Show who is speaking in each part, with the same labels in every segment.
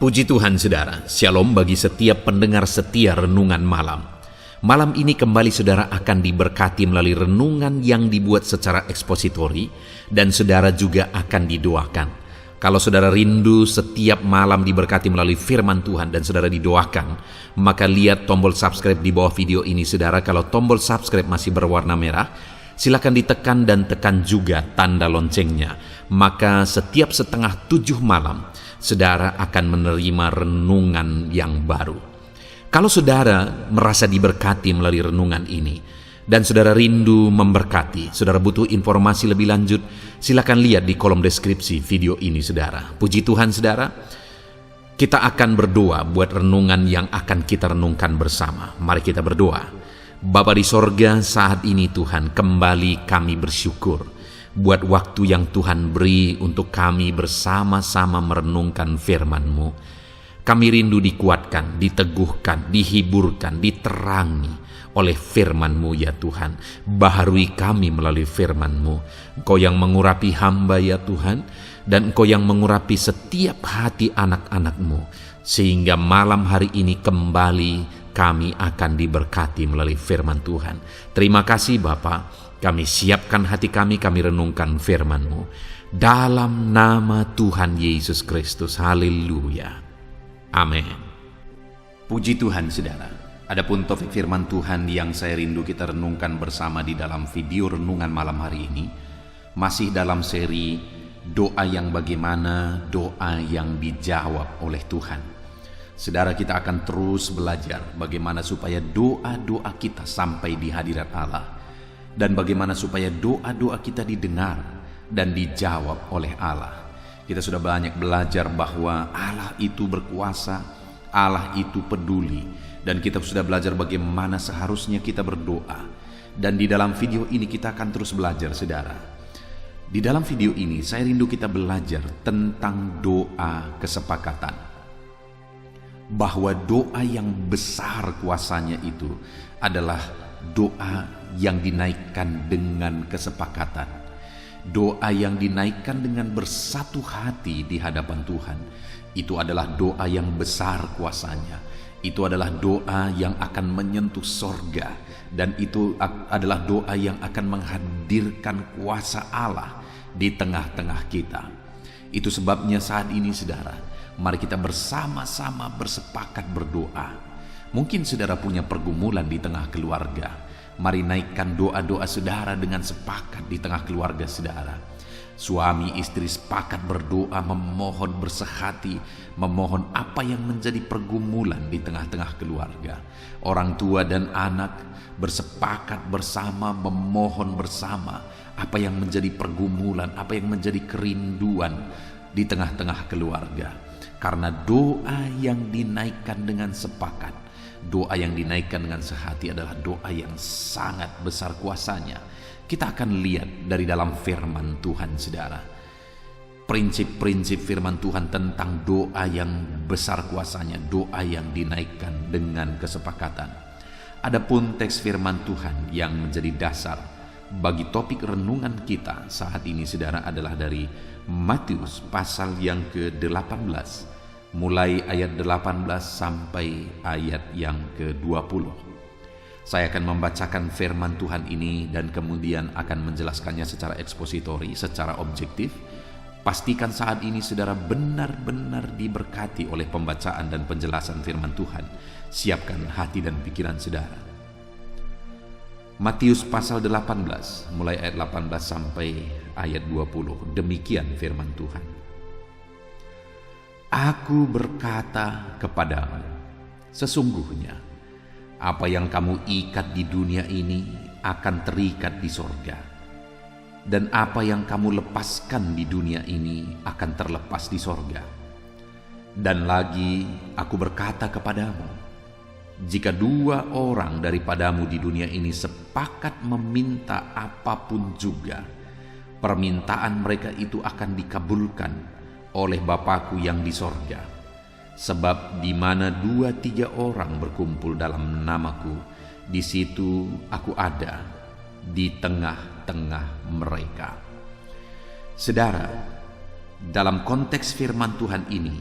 Speaker 1: Puji Tuhan saudara, shalom bagi setiap pendengar setia Renungan Malam. Malam ini kembali saudara akan diberkati melalui renungan yang dibuat secara ekspositori dan saudara juga akan didoakan. Kalau saudara rindu setiap malam diberkati melalui firman Tuhan dan saudara didoakan, maka lihat tombol subscribe di bawah video ini saudara. Kalau tombol subscribe masih berwarna merah, silakan ditekan dan tekan juga tanda loncengnya. Maka setiap setengah 7 malam, saudara akan menerima renungan yang baru. Kalau saudara merasa diberkati melalui renungan ini, dan saudara rindu memberkati, saudara butuh informasi lebih lanjut, silakan lihat di kolom deskripsi video ini saudara. Puji Tuhan saudara, kita akan berdoa buat renungan yang akan kita renungkan bersama. Mari kita berdoa. Bapa di sorga, saat ini Tuhan kembali kami bersyukur buat waktu yang Tuhan beri untuk kami bersama-sama merenungkan firman-Mu. Kami rindu dikuatkan, diteguhkan, dihiburkan, diterangi oleh firman-Mu ya Tuhan. Baharui kami melalui firman-Mu. Engkau yang mengurapi hamba ya Tuhan, dan Engkau yang mengurapi setiap hati anak-anak-Mu, sehingga malam hari ini kembali kami akan diberkati melalui firman Tuhan. Terima kasih Bapa. Kami siapkan hati kami renungkan firman-Mu. Dalam nama Tuhan Yesus Kristus. Haleluya. Amin. Puji Tuhan saudara. Adapun topik firman Tuhan yang saya rindu kita renungkan bersama di dalam video renungan malam hari ini, masih dalam seri doa yang bagaimana, doa yang dijawab oleh Tuhan. Saudara, kita akan terus belajar bagaimana supaya doa-doa kita sampai di hadirat Allah, dan bagaimana supaya doa-doa kita didengar dan dijawab oleh Allah. Kita sudah banyak belajar bahwa Allah itu berkuasa, Allah itu peduli, dan kita sudah belajar bagaimana seharusnya kita berdoa. Dan di dalam video ini kita akan terus belajar saudara. Di dalam video ini saya rindu kita belajar tentang doa kesepakatan. Bahwa doa yang besar kuasanya itu adalah doa yang dinaikkan dengan kesepakatan. Doa yang dinaikkan dengan bersatu hati di hadapan Tuhan. Itu adalah doa yang besar kuasanya. Itu adalah doa yang akan menyentuh sorga. Dan itu adalah doa yang akan menghadirkan kuasa Allah di tengah-tengah kita. Itu sebabnya saat ini saudara, mari kita bersama-sama bersepakat berdoa. Mungkin saudara punya pergumulan di tengah keluarga. Mari naikkan doa-doa saudara dengan sepakat di tengah keluarga saudara. Suami istri sepakat berdoa, memohon bersehati, memohon apa yang menjadi pergumulan di tengah-tengah keluarga. Orang tua dan anak bersepakat bersama, memohon bersama apa yang menjadi pergumulan, apa yang menjadi kerinduan di tengah-tengah keluarga. Karena doa yang dinaikkan dengan sepakat, doa yang dinaikkan dengan sehati adalah doa yang sangat besar kuasanya. Kita akan lihat dari dalam firman Tuhan saudara, prinsip-prinsip firman Tuhan tentang doa yang besar kuasanya, doa yang dinaikkan dengan kesepakatan. Adapun teks firman Tuhan yang menjadi dasar bagi topik renungan kita saat ini saudara adalah dari Matius pasal yang ke-18, mulai ayat 18 sampai ayat yang ke-20. Saya akan membacakan firman Tuhan ini dan kemudian akan menjelaskannya secara ekspositori, secara objektif. Pastikan saat ini saudara benar-benar diberkati oleh pembacaan dan penjelasan firman Tuhan. Siapkan hati dan pikiran saudara. Matius pasal 18, mulai ayat 18 sampai ayat 20. Demikian firman Tuhan. Aku berkata kepadamu, sesungguhnya apa yang kamu ikat di dunia ini akan terikat di sorga, dan apa yang kamu lepaskan di dunia ini akan terlepas di sorga. Dan lagi aku berkata kepadamu, jika 2 orang daripadamu di dunia ini sepakat meminta apapun juga, permintaan mereka itu akan dikabulkan oleh Bapa-Ku yang di sorga. Sebab di mana 2-3 orang berkumpul dalam nama-Ku, di situ Aku ada di tengah-tengah mereka. Saudara, dalam konteks firman Tuhan ini,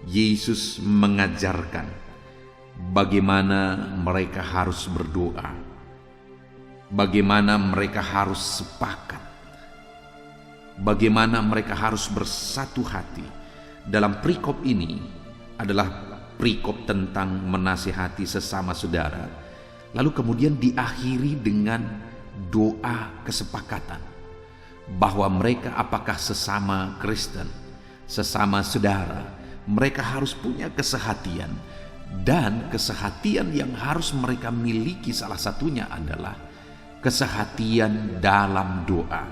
Speaker 1: Yesus mengajarkan bagaimana mereka harus berdoa, bagaimana mereka harus sepakat, bagaimana mereka harus bersatu hati. Dalam perikop ini adalah perikop tentang menasihati sesama saudara, lalu kemudian diakhiri dengan doa kesepakatan bahwa mereka apakah sesama Kristen, sesama saudara, mereka harus punya kesehatian, dan kesehatian yang harus mereka miliki salah satunya adalah kesehatian dalam doa.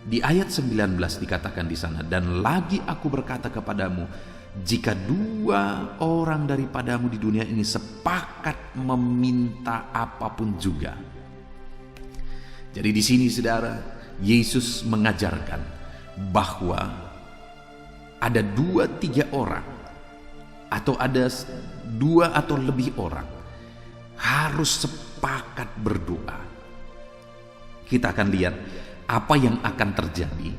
Speaker 1: Di ayat 19 dikatakan di sana, dan lagi aku berkata kepadamu, jika 2 orang daripadamu di dunia ini sepakat meminta apapun juga. Jadi di sini saudara, Yesus mengajarkan bahwa ada 2-3 orang, atau ada 2 atau lebih orang harus sepakat berdoa. Kita akan lihat apa yang akan terjadi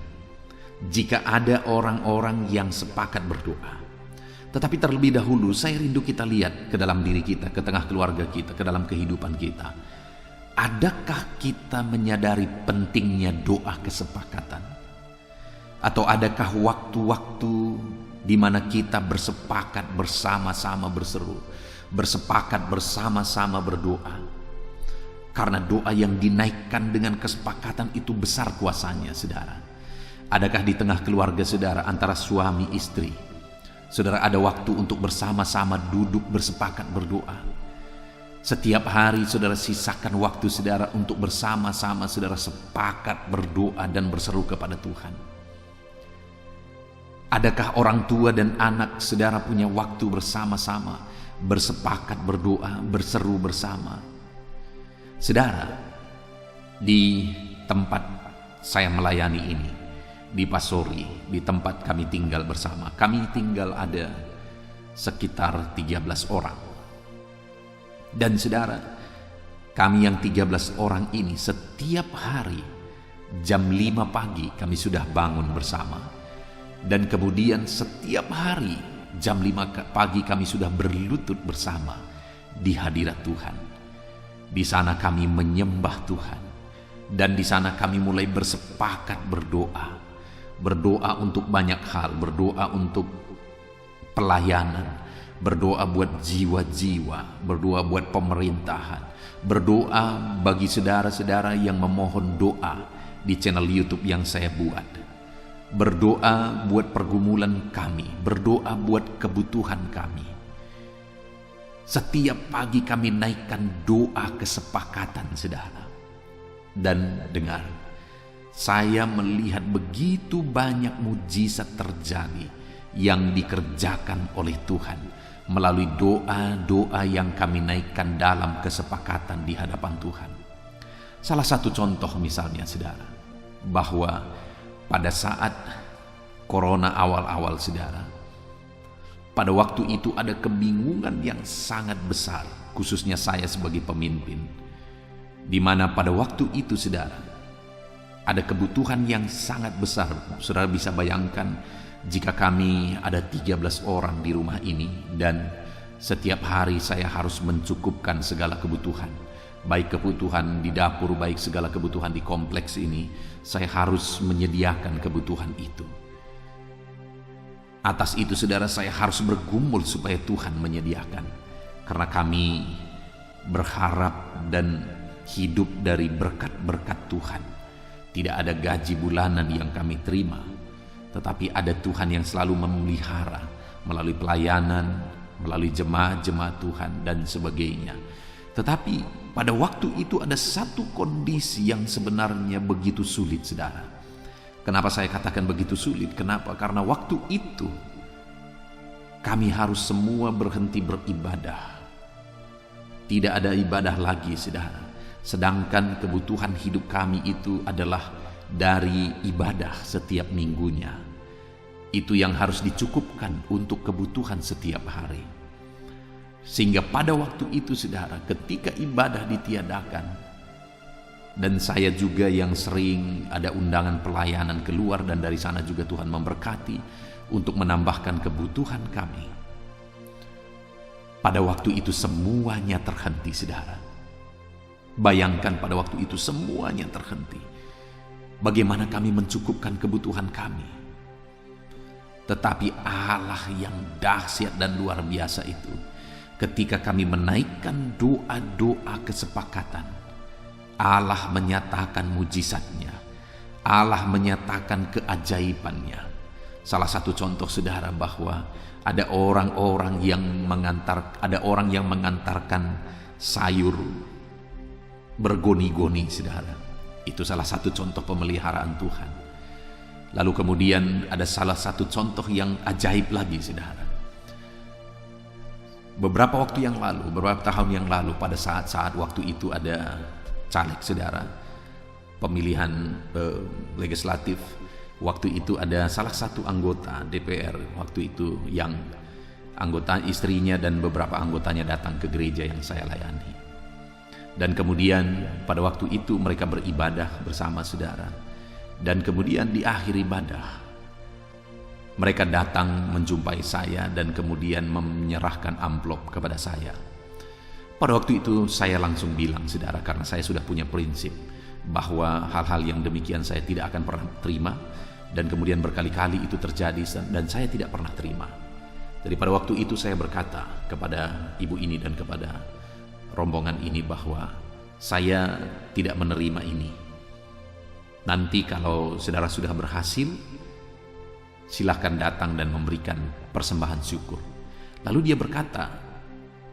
Speaker 1: jika ada orang-orang yang sepakat berdoa. Tetapi terlebih dahulu saya rindu kita lihat ke dalam diri kita, ke tengah keluarga kita, ke dalam kehidupan kita. Adakah kita menyadari pentingnya doa kesepakatan? Atau adakah waktu-waktu di mana kita bersepakat bersama-sama berseru, bersepakat bersama-sama berdoa? Karena doa yang dinaikkan dengan kesepakatan itu besar kuasanya, saudara. Adakah di tengah keluarga saudara, antara suami istri, saudara ada waktu untuk bersama-sama duduk bersepakat berdoa? Setiap hari saudara sisakan waktu saudara untuk bersama-sama saudara sepakat berdoa dan berseru kepada Tuhan. Adakah orang tua dan anak saudara punya waktu bersama-sama bersepakat berdoa, berseru bersama? Saudara, di tempat saya melayani ini, di Pasori, di tempat kami tinggal bersama, kami tinggal ada sekitar 13 orang. Dan saudara, kami yang 13 orang ini setiap hari jam 5 pagi kami sudah bangun bersama. Dan kemudian setiap hari jam 5 pagi kami sudah berlutut bersama di hadirat Tuhan. Di sana kami menyembah Tuhan, dan di sana kami mulai bersepakat berdoa. Berdoa untuk banyak hal, berdoa untuk pelayanan, berdoa buat jiwa-jiwa, berdoa buat pemerintahan, berdoa bagi saudara-saudara yang memohon doa di channel YouTube yang saya buat, berdoa buat pergumulan kami, berdoa buat kebutuhan kami. Setiap pagi kami naikkan doa kesepakatan, saudara. Dan dengar, saya melihat begitu banyak mujizat terjadi yang dikerjakan oleh Tuhan melalui doa-doa yang kami naikkan dalam kesepakatan di hadapan Tuhan. Salah satu contoh misalnya, saudara, bahwa pada saat Corona awal-awal, saudara, pada waktu itu ada kebingungan yang sangat besar, khususnya saya sebagai pemimpin, di mana pada waktu itu, saudara, ada kebutuhan yang sangat besar. Saudara bisa bayangkan jika kami ada 13 orang di rumah ini, dan setiap hari saya harus mencukupkan segala kebutuhan, baik kebutuhan di dapur, baik segala kebutuhan di kompleks ini, saya harus menyediakan kebutuhan itu. Atas itu, saudara, saya harus bergumul supaya Tuhan menyediakan, karena kami berharap dan hidup dari berkat-berkat Tuhan. Tidak ada gaji bulanan yang kami terima, tetapi ada Tuhan yang selalu memelihara melalui pelayanan, melalui jemaat-jemaat Tuhan dan sebagainya. Tetapi pada waktu itu ada satu kondisi yang sebenarnya begitu sulit, saudara. Kenapa saya katakan begitu sulit? Kenapa? Karena waktu itu kami harus semua berhenti beribadah. Tidak ada ibadah lagi, saudara. Sedangkan kebutuhan hidup kami itu adalah dari ibadah setiap minggunya. Itu yang harus dicukupkan untuk kebutuhan setiap hari. Sehingga pada waktu itu, saudara, ketika ibadah ditiadakan, dan saya juga yang sering ada undangan pelayanan keluar, dan dari sana juga Tuhan memberkati, untuk menambahkan kebutuhan kami. Pada waktu itu semuanya terhenti, saudara. Bayangkan pada waktu itu semuanya terhenti. Bagaimana kami mencukupkan kebutuhan kami. Tetapi Allah yang dahsyat dan luar biasa itu, ketika kami menaikkan doa-doa kesepakatan, Allah menyatakan mujizatnya. Allah menyatakan keajaibannya. Salah satu contoh, saudara, bahwa ada orang yang mengantarkan sayur bergoni-goni, saudara. Itu salah satu contoh pemeliharaan Tuhan. Lalu kemudian ada salah satu contoh yang ajaib lagi, saudara. Beberapa tahun yang lalu, pada saat waktu itu ada caleg, saudara, pemilihan legislatif. Waktu itu ada salah satu anggota DPR waktu itu yang anggota istrinya dan beberapa anggotanya datang ke gereja yang saya layani. Dan kemudian pada waktu itu mereka beribadah bersama, saudara. Dan kemudian di akhir ibadah mereka datang menjumpai saya dan kemudian menyerahkan amplop kepada saya. Pada waktu itu saya langsung bilang, saudara, karena saya sudah punya prinsip bahwa hal-hal yang demikian saya tidak akan pernah terima, dan kemudian berkali-kali itu terjadi dan saya tidak pernah terima. Jadi pada waktu itu saya berkata kepada ibu ini dan kepada rombongan ini bahwa saya tidak menerima ini. Nanti kalau saudara sudah berhasil, silahkan datang dan memberikan persembahan syukur. Lalu dia berkata,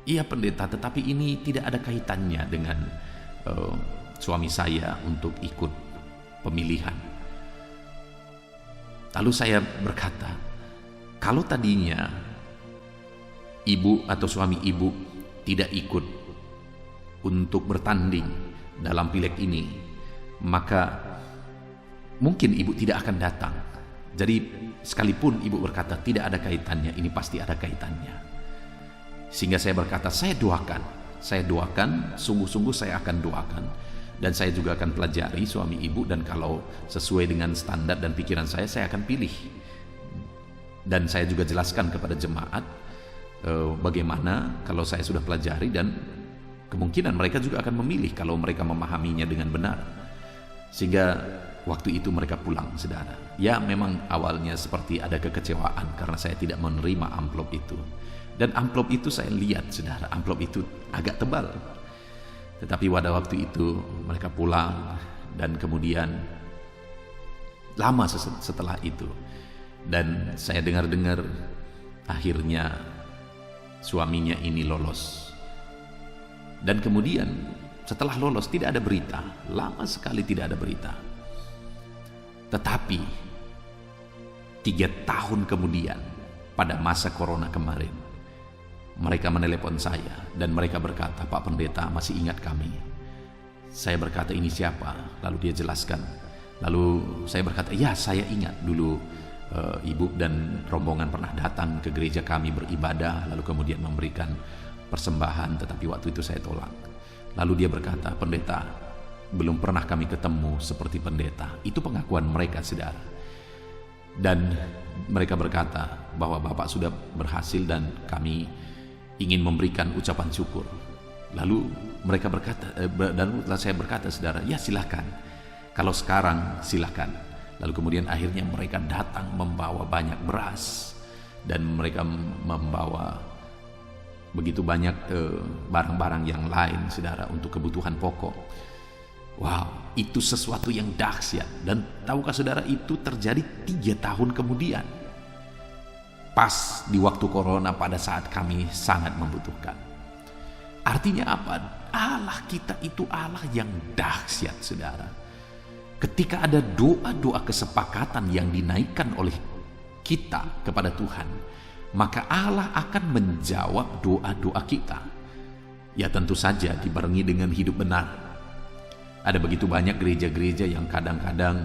Speaker 1: iya pendeta, tetapi ini tidak ada kaitannya dengan suami saya untuk ikut pemilihan. Lalu saya berkata, kalau tadinya ibu atau suami ibu tidak ikut untuk bertanding dalam pileg ini, maka mungkin ibu tidak akan datang. Jadi sekalipun ibu berkata tidak ada kaitannya, ini pasti ada kaitannya. Sehingga saya berkata, saya doakan, sungguh-sungguh saya akan doakan. Dan saya juga akan pelajari suami ibu, dan kalau sesuai dengan standar dan pikiran saya akan pilih. Dan saya juga jelaskan kepada jemaat bagaimana kalau saya sudah pelajari, dan kemungkinan mereka juga akan memilih kalau mereka memahaminya dengan benar. Sehingga waktu itu mereka pulang, saudara. Ya memang awalnya seperti ada kekecewaan karena saya tidak menerima amplop itu. Dan amplop itu saya lihat, saudara, amplop itu agak tebal. Tetapi pada waktu itu mereka pulang, dan kemudian lama setelah itu, dan saya dengar-dengar akhirnya suaminya ini lolos. Dan kemudian setelah lolos tidak ada berita, lama sekali tidak ada berita. Tetapi 3 tahun kemudian, pada masa corona kemarin, mereka menelepon saya dan mereka berkata, Pak Pendeta, masih ingat kami? Saya berkata, ini siapa? Lalu dia jelaskan. Lalu saya berkata, ya saya ingat dulu ibu dan rombongan pernah datang ke gereja kami beribadah, lalu kemudian memberikan persembahan, tetapi waktu itu saya tolak. Lalu dia berkata, Pendeta, belum pernah kami ketemu seperti pendeta. Itu pengakuan mereka, saudara. Dan mereka berkata bahwa Bapak sudah berhasil dan kami ingin memberikan ucapan syukur. Lalu mereka berkata, dan saya berkata, saudara, ya silakan. Kalau sekarang silakan. Lalu kemudian akhirnya mereka datang membawa banyak beras, dan mereka membawa begitu banyak barang-barang yang lain, saudara, untuk kebutuhan pokok. Wow, itu sesuatu yang dahsyat. Dan tahukah saudara, itu terjadi 3 tahun kemudian, pas di waktu corona, pada saat kami sangat membutuhkan. Artinya apa? Allah kita itu Allah yang dahsyat, saudara. Ketika ada doa-doa kesepakatan yang dinaikkan oleh kita kepada Tuhan, maka Allah akan menjawab doa-doa kita. Ya tentu saja dibarengi dengan hidup benar. Ada begitu banyak gereja-gereja yang kadang-kadang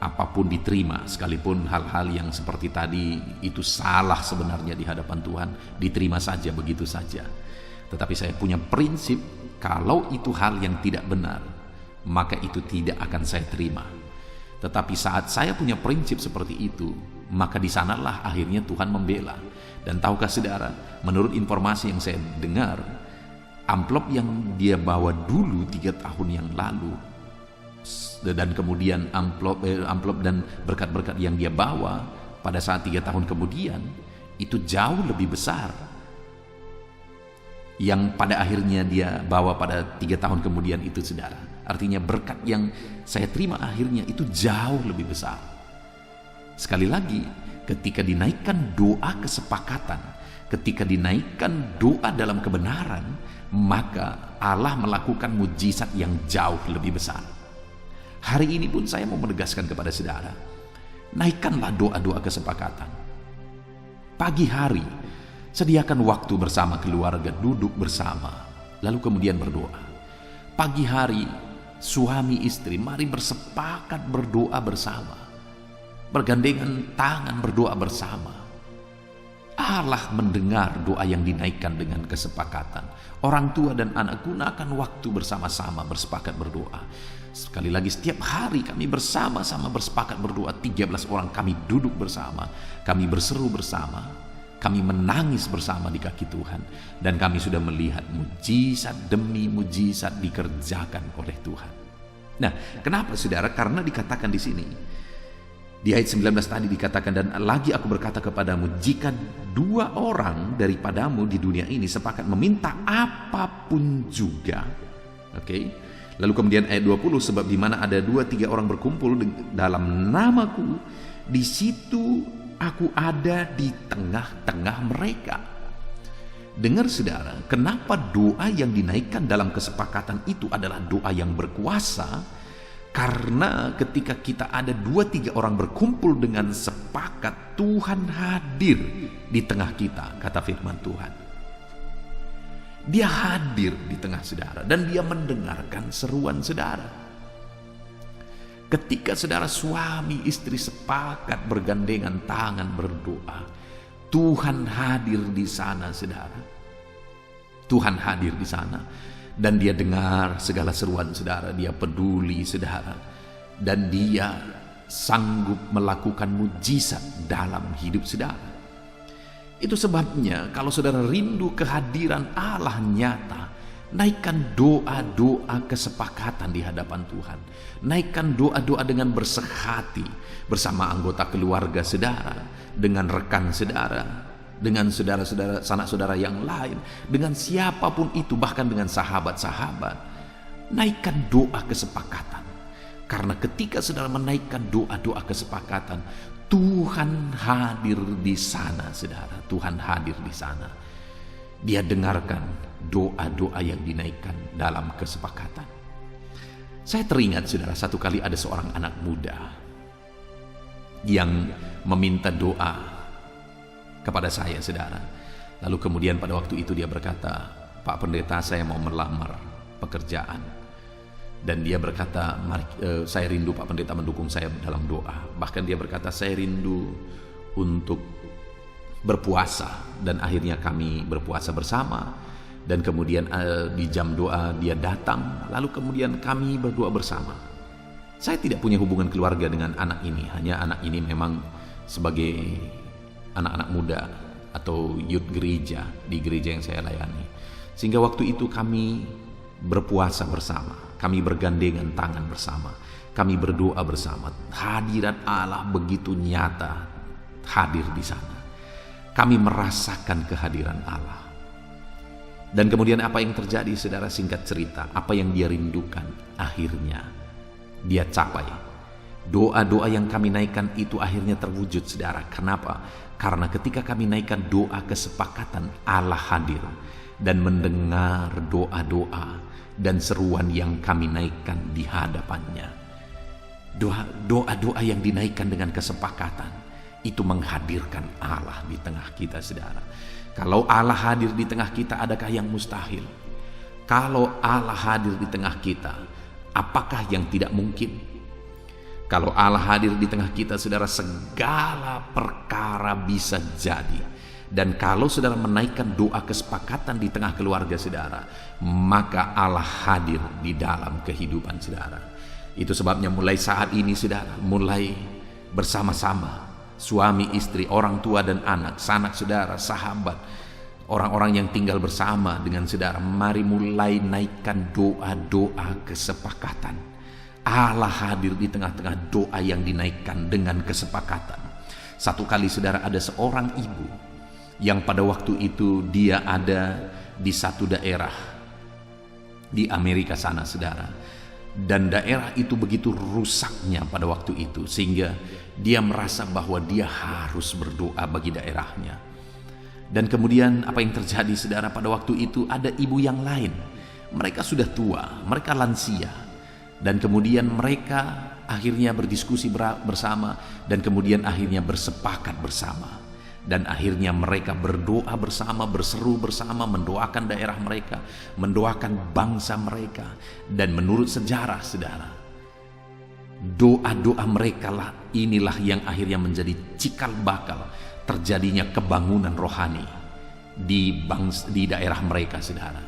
Speaker 1: apapun diterima, sekalipun hal-hal yang seperti tadi itu salah sebenarnya di hadapan Tuhan, diterima saja begitu saja. Tetapi saya punya prinsip, kalau itu hal yang tidak benar, maka itu tidak akan saya terima. Tetapi saat saya punya prinsip seperti itu, maka di sanalah akhirnya Tuhan membela. Dan tahukah saudara, menurut informasi yang saya dengar, amplop yang dia bawa dulu 3 tahun yang lalu, dan kemudian amplop dan berkat-berkat yang dia bawa pada saat 3 tahun kemudian, itu jauh lebih besar yang pada akhirnya dia bawa pada 3 tahun kemudian itu, saudara. Artinya berkat yang saya terima akhirnya itu jauh lebih besar. Sekali lagi, ketika dinaikkan doa kesepakatan, ketika dinaikkan doa dalam kebenaran, maka Allah melakukan mujizat yang jauh lebih besar. Hari ini pun saya mau menegaskan kepada saudara, naikkanlah doa-doa kesepakatan. Pagi hari, sediakan waktu bersama keluarga, duduk bersama, lalu kemudian berdoa. Pagi hari, suami istri, mari bersepakat berdoa bersama, bergandengan tangan berdoa bersama. Allah mendengar doa yang dinaikkan dengan kesepakatan. Orang tua dan anak gunakan waktu bersama-sama bersepakat berdoa. Sekali lagi, setiap hari kami bersama-sama bersepakat berdoa. 13 orang kami duduk bersama, kami berseru bersama, kami menangis bersama di kaki Tuhan, dan kami sudah melihat mujizat demi mujizat dikerjakan oleh Tuhan. Nah, kenapa saudara? Karena dikatakan di sini, di ayat 19 tadi dikatakan, dan lagi aku berkata kepadamu, jika 2 orang daripadamu di dunia ini sepakat meminta apapun juga. Oke. Lalu kemudian ayat 20, sebab di mana ada 2-3 orang berkumpul dalam namaku, di situ aku ada di tengah-tengah mereka. Dengar saudara, kenapa doa yang dinaikkan dalam kesepakatan itu adalah doa yang berkuasa? Karena ketika kita ada 2-3 orang berkumpul dengan sepakat, Tuhan hadir di tengah kita, kata firman Tuhan. Dia hadir di tengah saudara dan dia mendengarkan seruan saudara. Ketika saudara suami istri sepakat bergandengan tangan berdoa, Tuhan hadir di sana, saudara. Tuhan hadir di sana. Dan dia dengar segala seruan saudara, dia peduli saudara, dan dia sanggup melakukan mujizat dalam hidup saudara. Itu sebabnya kalau saudara rindu kehadiran Allah nyata, naikkan doa-doa kesepakatan di hadapan Tuhan. Naikkan doa-doa dengan bersehati bersama anggota keluarga saudara, dengan rekan saudara, dengan saudara-saudara, sanak saudara yang lain, dengan siapapun itu, bahkan dengan sahabat-sahabat. Naikkan doa kesepakatan. Karena ketika saudara menaikkan doa-doa kesepakatan, Tuhan hadir di sana, saudara. Tuhan hadir di sana. Dia dengarkan doa-doa yang dinaikkan dalam kesepakatan. Saya teringat, saudara, satu kali ada seorang anak muda yang meminta doa kepada saya, saudara. Lalu kemudian pada waktu itu dia berkata, Pak Pendeta, saya mau melamar pekerjaan. Dan dia berkata, saya rindu Pak Pendeta mendukung saya dalam doa. Bahkan dia berkata, saya rindu untuk berpuasa. Dan akhirnya kami berpuasa bersama. Dan kemudian di jam doa dia datang. Lalu kemudian kami berdoa bersama. Saya tidak punya hubungan keluarga dengan anak ini. Hanya anak ini memang sebagai anak-anak muda atau youth gereja di gereja yang saya layani. Sehingga waktu itu kami berpuasa bersama. Kami bergandengan tangan bersama. Kami berdoa bersama. Hadirat Allah begitu nyata hadir di sana. Kami merasakan kehadiran Allah. Dan kemudian apa yang terjadi, saudara? Singkat cerita, apa yang dia rindukan akhirnya dia capai. Doa-doa yang kami naikkan itu akhirnya terwujud, saudara. Kenapa? Karena ketika kami naikkan doa kesepakatan, Allah hadir dan mendengar doa-doa dan seruan yang kami naikkan di hadapannya. Doa-doa yang dinaikkan dengan kesepakatan itu menghadirkan Allah di tengah kita, saudara. Kalau Allah hadir di tengah kita, adakah yang mustahil? Kalau Allah hadir di tengah kita, apakah yang tidak mungkin? Kalau Allah hadir di tengah kita, saudara, segala perkara bisa jadi. Dan kalau saudara menaikkan doa kesepakatan di tengah keluarga saudara, maka Allah hadir di dalam kehidupan saudara. Itu sebabnya mulai saat ini, saudara, mulai bersama-sama suami, istri, orang tua dan anak, sanak saudara, sahabat, orang-orang yang tinggal bersama dengan saudara, mari mulai naikkan doa-doa kesepakatan. Allah hadir di tengah-tengah doa yang dinaikkan dengan kesepakatan. Satu kali saudara, ada seorang ibu yang pada waktu itu dia ada di satu daerah di Amerika sana saudara, dan daerah itu begitu rusaknya pada waktu itu sehingga dia merasa bahwa dia harus berdoa bagi daerahnya. Dan kemudian apa yang terjadi saudara, pada waktu itu ada ibu yang lain, mereka sudah tua, mereka lansia, dan kemudian mereka akhirnya berdiskusi bersama dan kemudian akhirnya bersepakat bersama. Dan akhirnya mereka berdoa bersama, berseru bersama, mendoakan daerah mereka, mendoakan bangsa mereka. Dan menurut sejarah saudara, doa-doa mereka lah inilah yang akhirnya menjadi cikal bakal terjadinya kebangunan rohani di daerah mereka saudara.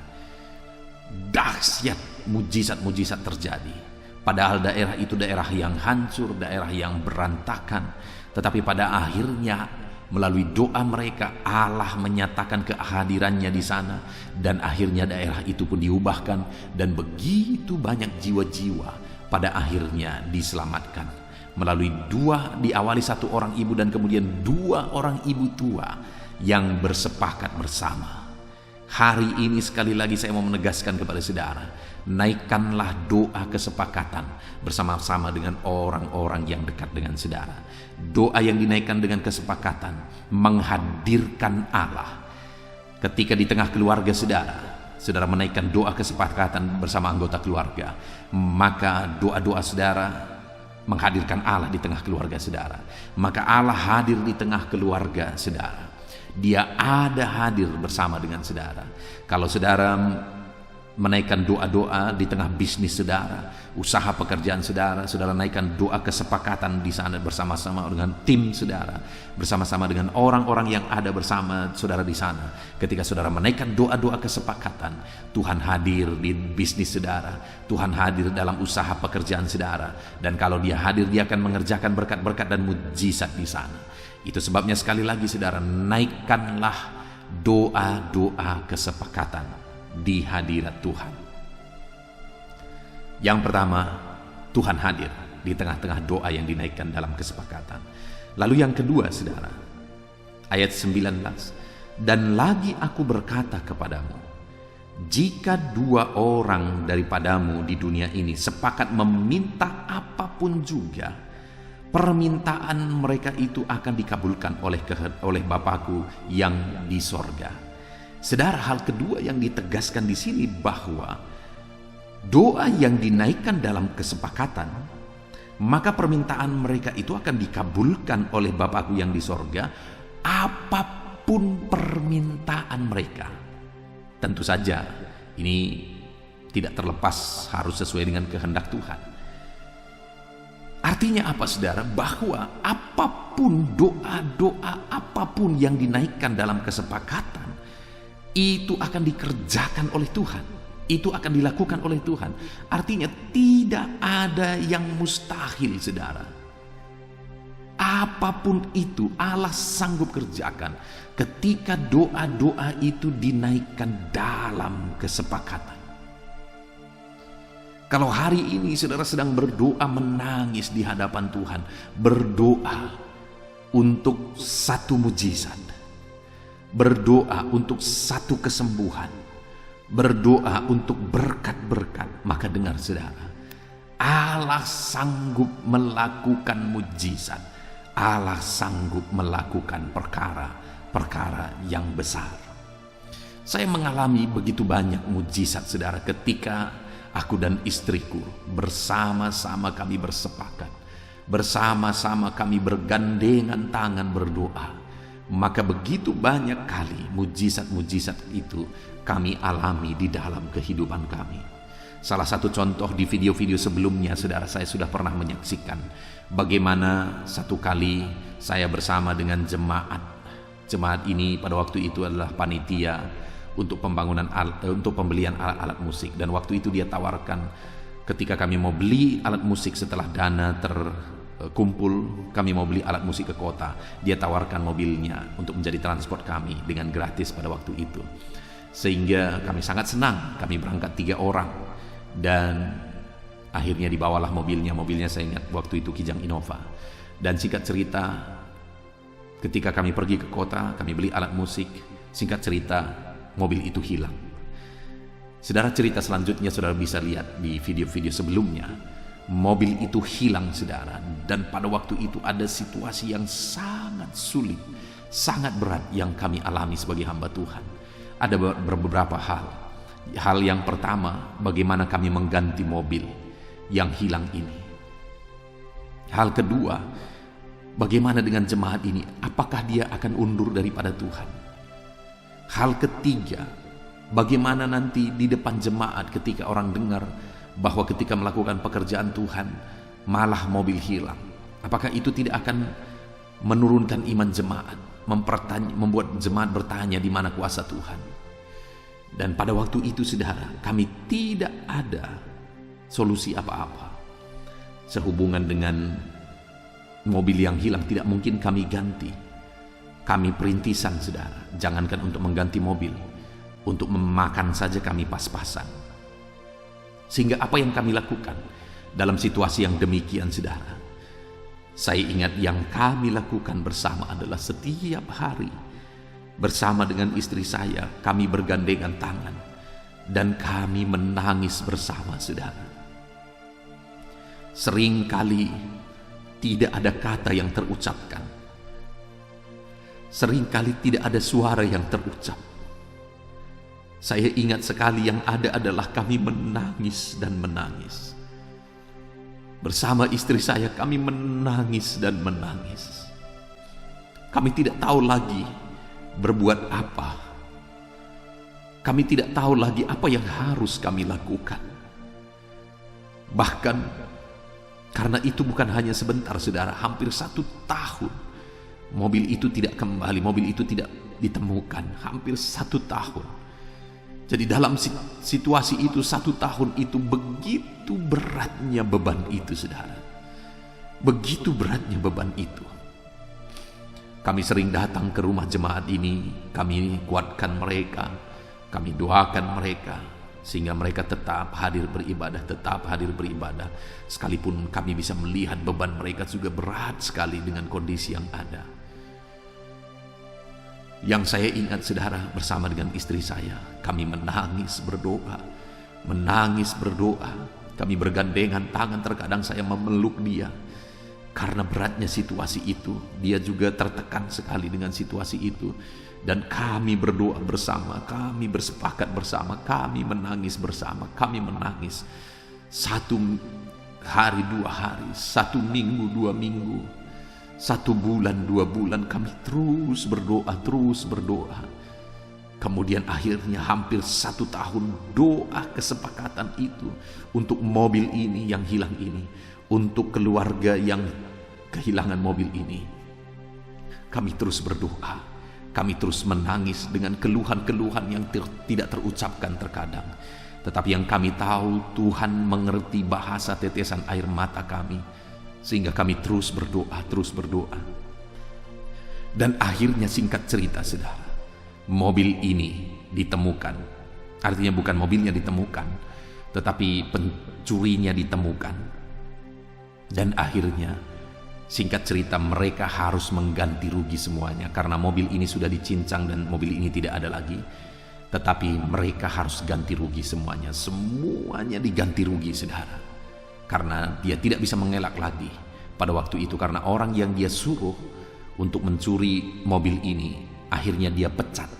Speaker 1: Dahsyat mujizat-mujizat terjadi. Padahal daerah itu daerah yang hancur, daerah yang berantakan, tetapi pada akhirnya melalui doa mereka Allah menyatakan kehadirannya di sana, dan akhirnya daerah itu pun diubahkan dan begitu banyak jiwa-jiwa pada akhirnya diselamatkan melalui diawali satu orang ibu dan kemudian dua orang ibu tua yang bersepakat bersama. Hari ini sekali lagi saya mau menegaskan kepada saudara, naikkanlah doa kesepakatan bersama-sama dengan orang-orang yang dekat dengan saudara. Doa yang dinaikkan dengan kesepakatan menghadirkan Allah. Ketika di tengah keluarga saudara menaikkan doa kesepakatan bersama anggota keluarga, maka doa-doa saudara menghadirkan Allah di tengah keluarga saudara. Maka Allah hadir di tengah keluarga saudara. Dia ada hadir bersama dengan saudara. Kalau saudara menaikkan doa-doa di tengah bisnis saudara, usaha pekerjaan saudara, saudara naikkan doa kesepakatan di sana bersama-sama dengan tim saudara, bersama-sama dengan orang-orang yang ada bersama saudara di sana. Ketika saudara menaikkan doa-doa kesepakatan, Tuhan hadir di bisnis saudara, Tuhan hadir dalam usaha pekerjaan saudara, dan kalau Dia hadir, Dia akan mengerjakan berkat-berkat dan mujizat di sana. Itu sebabnya sekali lagi saudara, naikkanlah doa-doa kesepakatan di hadirat Tuhan. Yang pertama, Tuhan hadir di tengah-tengah doa yang dinaikkan dalam kesepakatan. Lalu yang kedua saudara, ayat 19, dan lagi aku berkata kepadamu, jika dua orang daripadamu di dunia ini sepakat meminta apapun juga, permintaan mereka itu akan dikabulkan oleh Bapakku yang di sorga. Saudara, hal kedua yang ditegaskan di sini bahwa doa yang dinaikkan dalam kesepakatan, maka permintaan mereka itu akan dikabulkan oleh Bapakku yang di sorga, apapun permintaan mereka. Tentu saja ini tidak terlepas harus sesuai dengan kehendak Tuhan. Artinya apa saudara? Bahwa apapun doa-doa apapun yang dinaikkan dalam kesepakatan, itu akan dikerjakan oleh Tuhan, itu akan dilakukan oleh Tuhan. Artinya tidak ada yang mustahil saudara. Apapun itu Allah sanggup kerjakan ketika doa-doa itu dinaikkan dalam kesepakatan. Kalau hari ini saudara sedang berdoa menangis di hadapan Tuhan, berdoa untuk satu mujizat, berdoa untuk satu kesembuhan, berdoa untuk berkat-berkat, maka dengar saudara, Allah sanggup melakukan mujizat, Allah sanggup melakukan perkara-perkara yang besar. Saya mengalami begitu banyak mujizat saudara ketika aku dan istriku bersama-sama kami bersepakat, bersama-sama kami bergandengan tangan berdoa. Maka begitu banyak kali mujizat-mujizat itu kami alami di dalam kehidupan kami. Salah satu contoh di video-video sebelumnya saudara, saya sudah pernah menyaksikan bagaimana satu kali saya bersama dengan jemaat ini pada waktu itu adalah panitia untuk pembelian alat-alat musik, dan waktu itu dia tawarkan ketika kami mau beli alat musik setelah dana kumpul, kami mau beli alat musik ke kota. Dia tawarkan mobilnya untuk menjadi transport kami dengan gratis pada waktu itu. Sehingga kami sangat senang, kami berangkat 3 orang. Dan akhirnya dibawalah mobilnya saya ingat waktu itu Kijang Innova. Dan singkat cerita, ketika kami pergi ke kota, kami beli alat musik, singkat cerita, mobil itu hilang. Saudara, cerita selanjutnya saudara bisa lihat di video-video sebelumnya. Mobil itu hilang, saudara, dan pada waktu itu ada situasi yang sangat sulit, sangat berat yang kami alami sebagai hamba Tuhan. Ada beberapa hal. Hal yang pertama, bagaimana kami mengganti mobil yang hilang ini. Hal kedua, bagaimana dengan jemaat ini? Apakah dia akan undur daripada Tuhan? Hal ketiga, bagaimana nanti di depan jemaat ketika orang dengar bahwa ketika melakukan pekerjaan Tuhan malah mobil hilang? Apakah itu tidak akan menurunkan iman jemaat, membuat jemaat bertanya di mana kuasa Tuhan? Dan pada waktu itu, saudara, kami tidak ada solusi apa-apa. Sehubungan dengan mobil yang hilang, tidak mungkin kami ganti. Kami perintisan, saudara, jangankan untuk mengganti mobil, untuk memakan saja kami pas-pasan. Sehingga apa yang kami lakukan dalam situasi yang demikian, saudara, saya ingat yang kami lakukan bersama adalah setiap hari bersama dengan istri saya, kami bergandengan tangan dan kami menangis bersama, saudara. Seringkali tidak ada kata yang terucapkan, seringkali tidak ada suara yang terucap. Saya ingat sekali yang ada adalah kami menangis dan menangis. Bersama istri saya kami menangis dan menangis. Kami tidak tahu lagi berbuat apa. Kami tidak tahu lagi apa yang harus kami lakukan. Bahkan karena itu bukan hanya sebentar, saudara, hampir 1 tahun mobil itu tidak kembali, mobil itu tidak ditemukan, hampir 1 tahun. Jadi dalam situasi itu 1 tahun itu begitu beratnya beban itu, saudara. Begitu beratnya beban itu. Kami sering datang ke rumah jemaat ini, kami kuatkan mereka, kami doakan mereka, sehingga mereka tetap hadir beribadah, sekalipun kami bisa melihat beban mereka juga berat sekali dengan kondisi yang ada. Yang saya ingat, saudara, bersama dengan istri saya, kami menangis berdoa. Kami bergandengan tangan, terkadang saya memeluk dia. Karena beratnya situasi itu, dia juga tertekan sekali dengan situasi itu. Dan kami berdoa bersama, kami bersepakat bersama, kami menangis bersama, kami menangis. 1 hari, 2 hari, 1 minggu, 2 minggu, 1 bulan, 2 bulan, kami terus berdoa. Kemudian akhirnya hampir 1 tahun doa kesepakatan itu untuk mobil ini yang hilang ini, untuk keluarga yang kehilangan mobil ini. Kami terus berdoa, kami terus menangis dengan keluhan-keluhan yang tidak terucapkan terkadang. Tetapi yang kami tahu, Tuhan mengerti bahasa tetesan air mata kami, sehingga kami terus berdoa. Dan akhirnya, singkat cerita, saudara, mobil ini ditemukan. Artinya bukan mobilnya ditemukan, tetapi pencurinya ditemukan. Dan akhirnya, singkat cerita, mereka harus mengganti rugi semuanya, karena mobil ini sudah dicincang dan mobil ini tidak ada lagi. Tetapi mereka harus ganti rugi semuanya. Semuanya diganti rugi, saudara. Karena dia tidak bisa mengelak lagi pada waktu itu, karena orang yang dia suruh untuk mencuri mobil ini akhirnya dia pecat.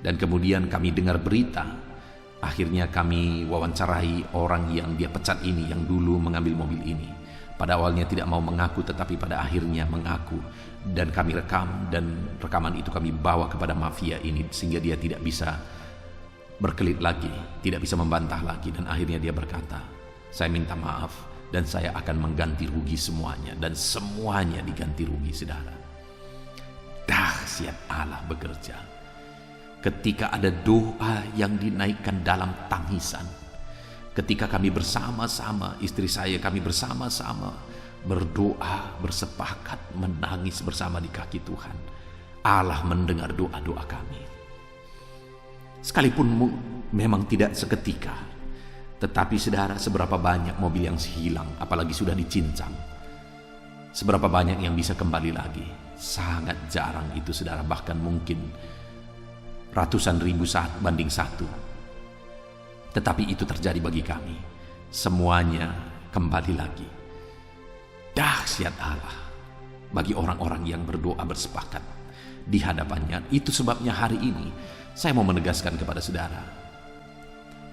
Speaker 1: Dan kemudian kami dengar berita, akhirnya kami wawancarai orang yang dia pecat ini, yang dulu mengambil mobil ini. Pada awalnya tidak mau mengaku, tetapi pada akhirnya mengaku. Dan kami rekam, dan rekaman itu kami bawa kepada mafia ini, sehingga dia tidak bisa berkelit lagi, tidak bisa membantah lagi. Dan akhirnya dia berkata, saya minta maaf dan saya akan mengganti rugi semuanya. Dan semuanya diganti rugi, saudara. Dahsyat Allah bekerja. Ketika ada doa yang dinaikkan dalam tangisan, ketika kami bersama-sama, istri saya, kami bersama-sama berdoa, bersepakat, menangis bersama di kaki Tuhan, Allah mendengar doa-doa kami. Sekalipun memang tidak seketika, tetapi saudara, seberapa banyak mobil yang hilang, apalagi sudah dicincang. Seberapa banyak yang bisa kembali lagi? Sangat jarang itu saudara, bahkan mungkin ratusan ribu saat banding satu. Tetapi itu terjadi bagi kami. Semuanya kembali lagi. Dahsyat Allah bagi orang-orang yang berdoa bersepakat di hadapannya. Itu sebabnya hari ini saya mau menegaskan kepada saudara,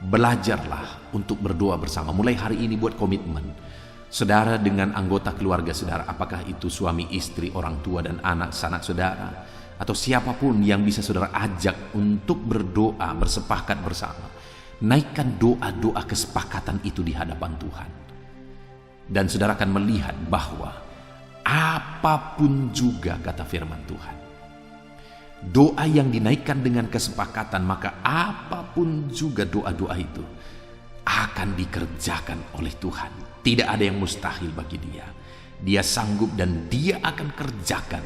Speaker 1: belajarlah untuk berdoa bersama. Mulai hari ini buat komitmen saudara dengan anggota keluarga saudara, apakah itu suami, istri, orang tua, dan anak-anak saudara, atau siapapun yang bisa saudara ajak untuk berdoa, bersepakat bersama. Naikkan doa-doa kesepakatan itu di hadapan Tuhan. Dan saudara akan melihat bahwa apapun juga, kata firman Tuhan, doa yang dinaikkan dengan kesepakatan, maka apapun juga doa-doa itu akan dikerjakan oleh Tuhan. Tidak ada yang mustahil bagi Dia. Dia sanggup dan Dia akan kerjakan.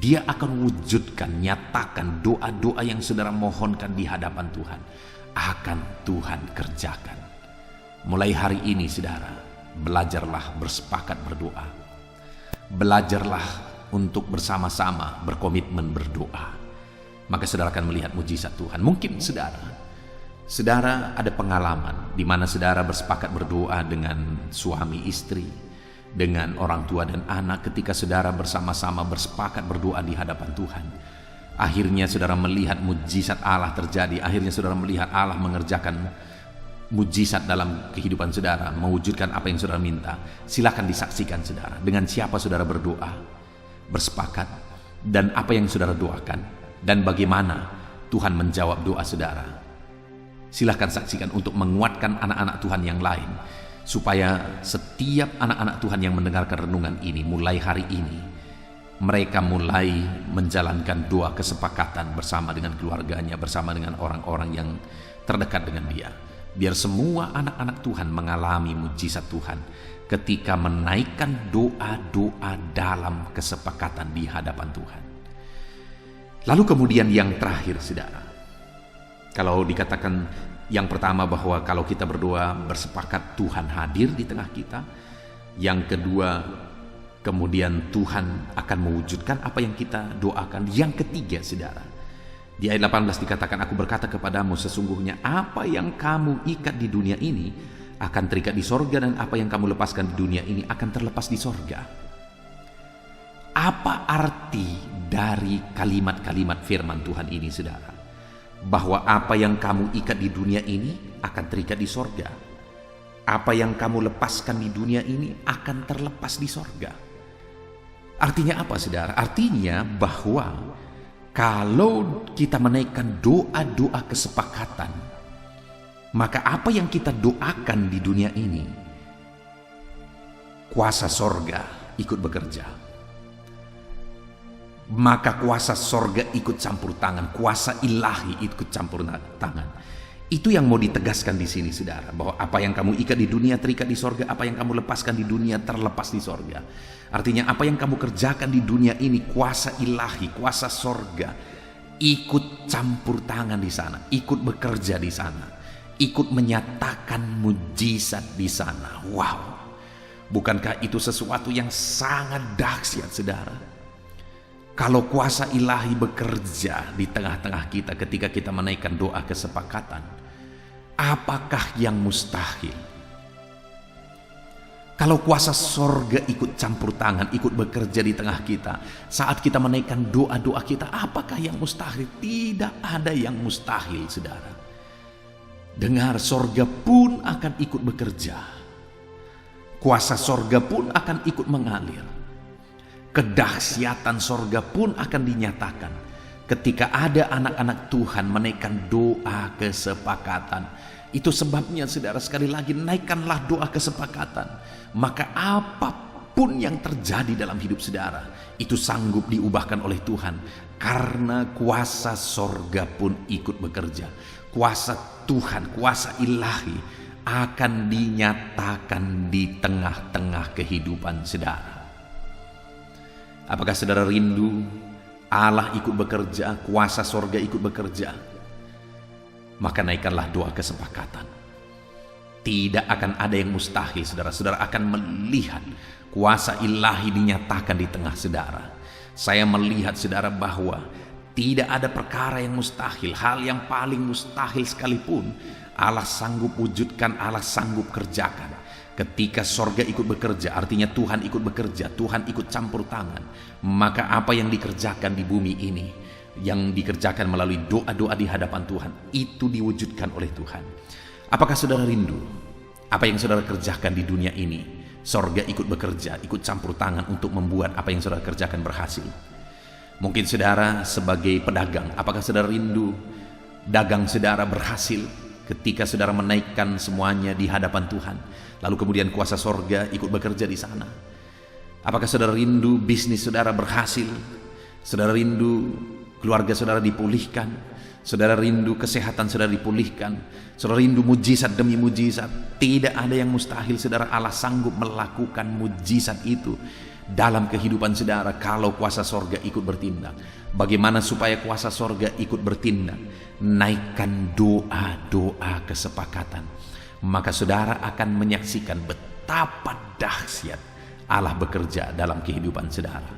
Speaker 1: Dia akan wujudkan, nyatakan doa-doa yang saudara mohonkan di hadapan Tuhan. Akan Tuhan kerjakan. Mulai hari ini saudara, belajarlah bersepakat berdoa. Belajarlah untuk bersama-sama berkomitmen berdoa. Maka saudara akan melihat mujizat Tuhan. Mungkin saudara ada pengalaman di mana saudara bersepakat berdoa dengan suami istri, dengan orang tua dan anak. Ketika saudara bersama-sama bersepakat berdoa di hadapan Tuhan, akhirnya saudara melihat mujizat Allah terjadi. Akhirnya saudara melihat Allah mengerjakan mujizat dalam kehidupan saudara, mewujudkan apa yang saudara minta. Silakan disaksikan saudara, dengan siapa saudara berdoa, bersepakat, dan apa yang saudara doakan, dan bagaimana Tuhan menjawab doa saudara. Silahkan saksikan untuk menguatkan anak-anak Tuhan yang lain, supaya setiap anak-anak Tuhan yang mendengarkan renungan ini, mulai hari ini mereka mulai menjalankan doa kesepakatan bersama dengan keluarganya, bersama dengan orang-orang yang terdekat dengan dia. Biar semua anak-anak Tuhan mengalami mujizat Tuhan ketika menaikkan doa-doa dalam kesepakatan di hadapan Tuhan. Lalu kemudian yang terakhir saudara, kalau dikatakan yang pertama bahwa kalau kita berdoa bersepakat Tuhan hadir di tengah kita. Yang kedua, kemudian Tuhan akan mewujudkan apa yang kita doakan. Yang ketiga saudara, di ayat 18 dikatakan, aku berkata kepadamu, sesungguhnya apa yang kamu ikat di dunia ini akan terikat di sorga, dan apa yang kamu lepaskan di dunia ini akan terlepas di sorga. Apa arti dari kalimat-kalimat firman Tuhan ini saudara? Bahwa apa yang kamu ikat di dunia ini akan terikat di sorga. Apa yang kamu lepaskan di dunia ini akan terlepas di sorga. Artinya apa saudara? Artinya bahwa kalau kita menaikkan doa-doa kesepakatan, maka apa yang kita doakan di dunia ini, kuasa sorga ikut bekerja. Maka kuasa sorga ikut campur tangan, kuasa ilahi ikut campur tangan. Itu yang mau ditegaskan di sini saudara, bahwa apa yang kamu ikat di dunia terikat di sorga, apa yang kamu lepaskan di dunia terlepas di sorga. Artinya apa yang kamu kerjakan di dunia ini, kuasa ilahi, kuasa sorga ikut campur tangan di sana, ikut bekerja di sana, ikut menyatakan mujizat di sana. Wow, bukankah itu sesuatu yang sangat dahsyat saudara? Kalau kuasa ilahi bekerja di tengah-tengah kita ketika kita menaikkan doa kesepakatan, apakah yang mustahil? Kalau kuasa sorga ikut campur tangan, ikut bekerja di tengah kita saat kita menaikkan doa-doa kita, apakah yang mustahil? Tidak ada yang mustahil saudara. Dengar, sorga pun akan ikut bekerja. Kuasa sorga pun akan ikut mengalir. Kedahsyatan sorga pun akan dinyatakan ketika ada anak-anak Tuhan menaikkan doa kesepakatan. Itu sebabnya saudara, sekali lagi naikkanlah doa kesepakatan. Maka apapun yang terjadi dalam hidup saudara, itu sanggup diubahkan oleh Tuhan. Karena kuasa sorga pun ikut bekerja. Kuasa Tuhan, kuasa ilahi akan dinyatakan di tengah-tengah kehidupan saudara. Apakah saudara rindu Allah ikut bekerja, kuasa sorga ikut bekerja? Maka naikkanlah doa kesepakatan. Tidak akan ada yang mustahil, saudara. Saudara akan melihat kuasa ilahi dinyatakan di tengah saudara. Saya melihat saudara bahwa tidak ada perkara yang mustahil. Hal yang paling mustahil sekalipun Allah sanggup wujudkan, Allah sanggup kerjakan. Ketika sorga ikut bekerja, artinya Tuhan ikut bekerja, Tuhan ikut campur tangan. Maka apa yang dikerjakan di bumi ini, yang dikerjakan melalui doa-doa di hadapan Tuhan, itu diwujudkan oleh Tuhan. Apakah saudara rindu apa yang saudara kerjakan di dunia ini? Sorga ikut bekerja, ikut campur tangan untuk membuat apa yang saudara kerjakan berhasil. Mungkin saudara sebagai pedagang, apakah saudara rindu dagang saudara berhasil ketika saudara menaikkan semuanya di hadapan Tuhan, lalu kemudian kuasa sorga ikut bekerja di sana? Apakah saudara rindu bisnis saudara berhasil? Saudara rindu keluarga saudara dipulihkan? Saudara rindu kesehatan saudara dipulihkan? Saudara rindu mujizat demi mujizat? Tidak ada yang mustahil, saudara. Allah sanggup melakukan mujizat itu dalam kehidupan saudara kalau kuasa sorga ikut bertindak. Bagaimana supaya kuasa sorga ikut bertindak? Naikkan doa-doa kesepakatan. Maka saudara akan menyaksikan betapa dahsyat Allah bekerja dalam kehidupan saudara.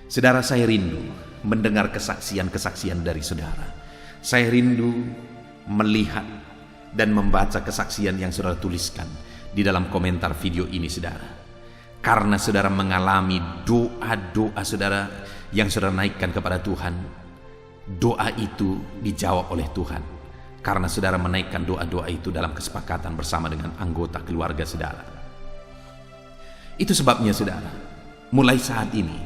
Speaker 1: Saudara, saya rindu mendengar kesaksian-kesaksian dari saudara. Saya rindu melihat dan membaca kesaksian yang saudara tuliskan di dalam komentar video ini, saudara. Karena saudara mengalami doa-doa saudara yang saudara naikkan kepada Tuhan, doa itu dijawab oleh Tuhan. Karena saudara menaikkan doa-doa itu dalam kesepakatan bersama dengan anggota keluarga saudara. Itu sebabnya saudara, mulai saat ini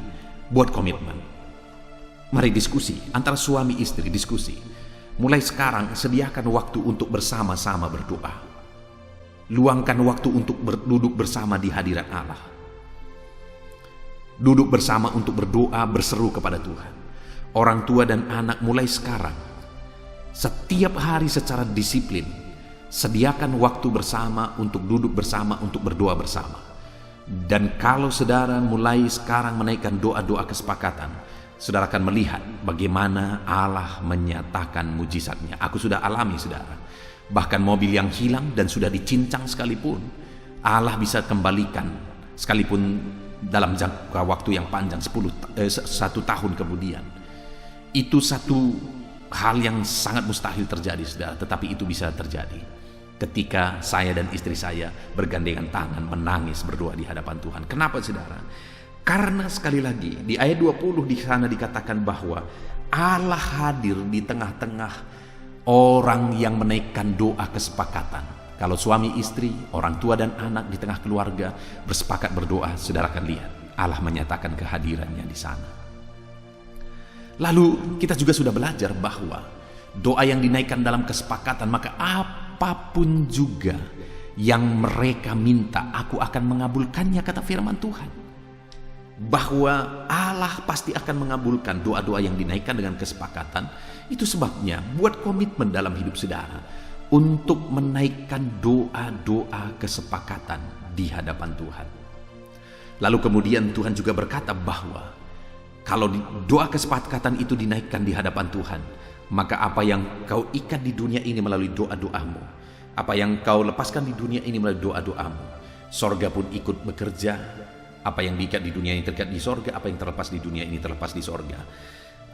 Speaker 1: buat komitmen. Mari diskusi antara suami istri, diskusi. Mulai sekarang sediakan waktu untuk bersama-sama berdoa. Luangkan waktu untuk duduk bersama di hadirat Allah. Duduk bersama untuk berdoa, berseru kepada Tuhan. Orang tua dan anak mulai sekarang, setiap hari secara disiplin, sediakan waktu bersama untuk duduk bersama, untuk berdoa bersama. Dan kalau saudara mulai sekarang menaikkan doa-doa kesepakatan, saudara akan melihat bagaimana Allah menyatakan mujizatnya. Aku sudah alami, saudara. Bahkan mobil yang hilang dan sudah dicincang sekalipun, Allah bisa kembalikan sekalipun dalam jangka waktu yang panjang, 1 tahun kemudian. Itu satu hal yang sangat mustahil terjadi, saudara. Tetapi itu bisa terjadi ketika saya dan istri saya bergandengan tangan menangis berdoa di hadapan Tuhan. Kenapa, saudara? Karena sekali lagi di ayat 20 di sana dikatakan bahwa Allah hadir di tengah-tengah orang yang menaikkan doa kesepakatan. Kalau suami istri, orang tua dan anak di tengah keluarga bersepakat berdoa, saudara akan lihat Allah menyatakan kehadirannya di sana. Lalu kita juga sudah belajar bahwa doa yang dinaikkan dalam kesepakatan, maka apapun juga yang mereka minta, aku akan mengabulkannya, kata firman Tuhan. Bahwa Allah pasti akan mengabulkan doa-doa yang dinaikkan dengan kesepakatan. Itu sebabnya buat komitmen dalam hidup saudara untuk menaikkan doa-doa kesepakatan di hadapan Tuhan. Lalu kemudian Tuhan juga berkata bahwa kalau doa kesepakatan itu dinaikkan di hadapan Tuhan, maka apa yang kau ikat di dunia ini melalui doa-doamu, apa yang kau lepaskan di dunia ini melalui doa-doamu, sorga pun ikut bekerja. Apa yang diikat di dunia ini terikat di sorga, apa yang terlepas di dunia ini terlepas di sorga.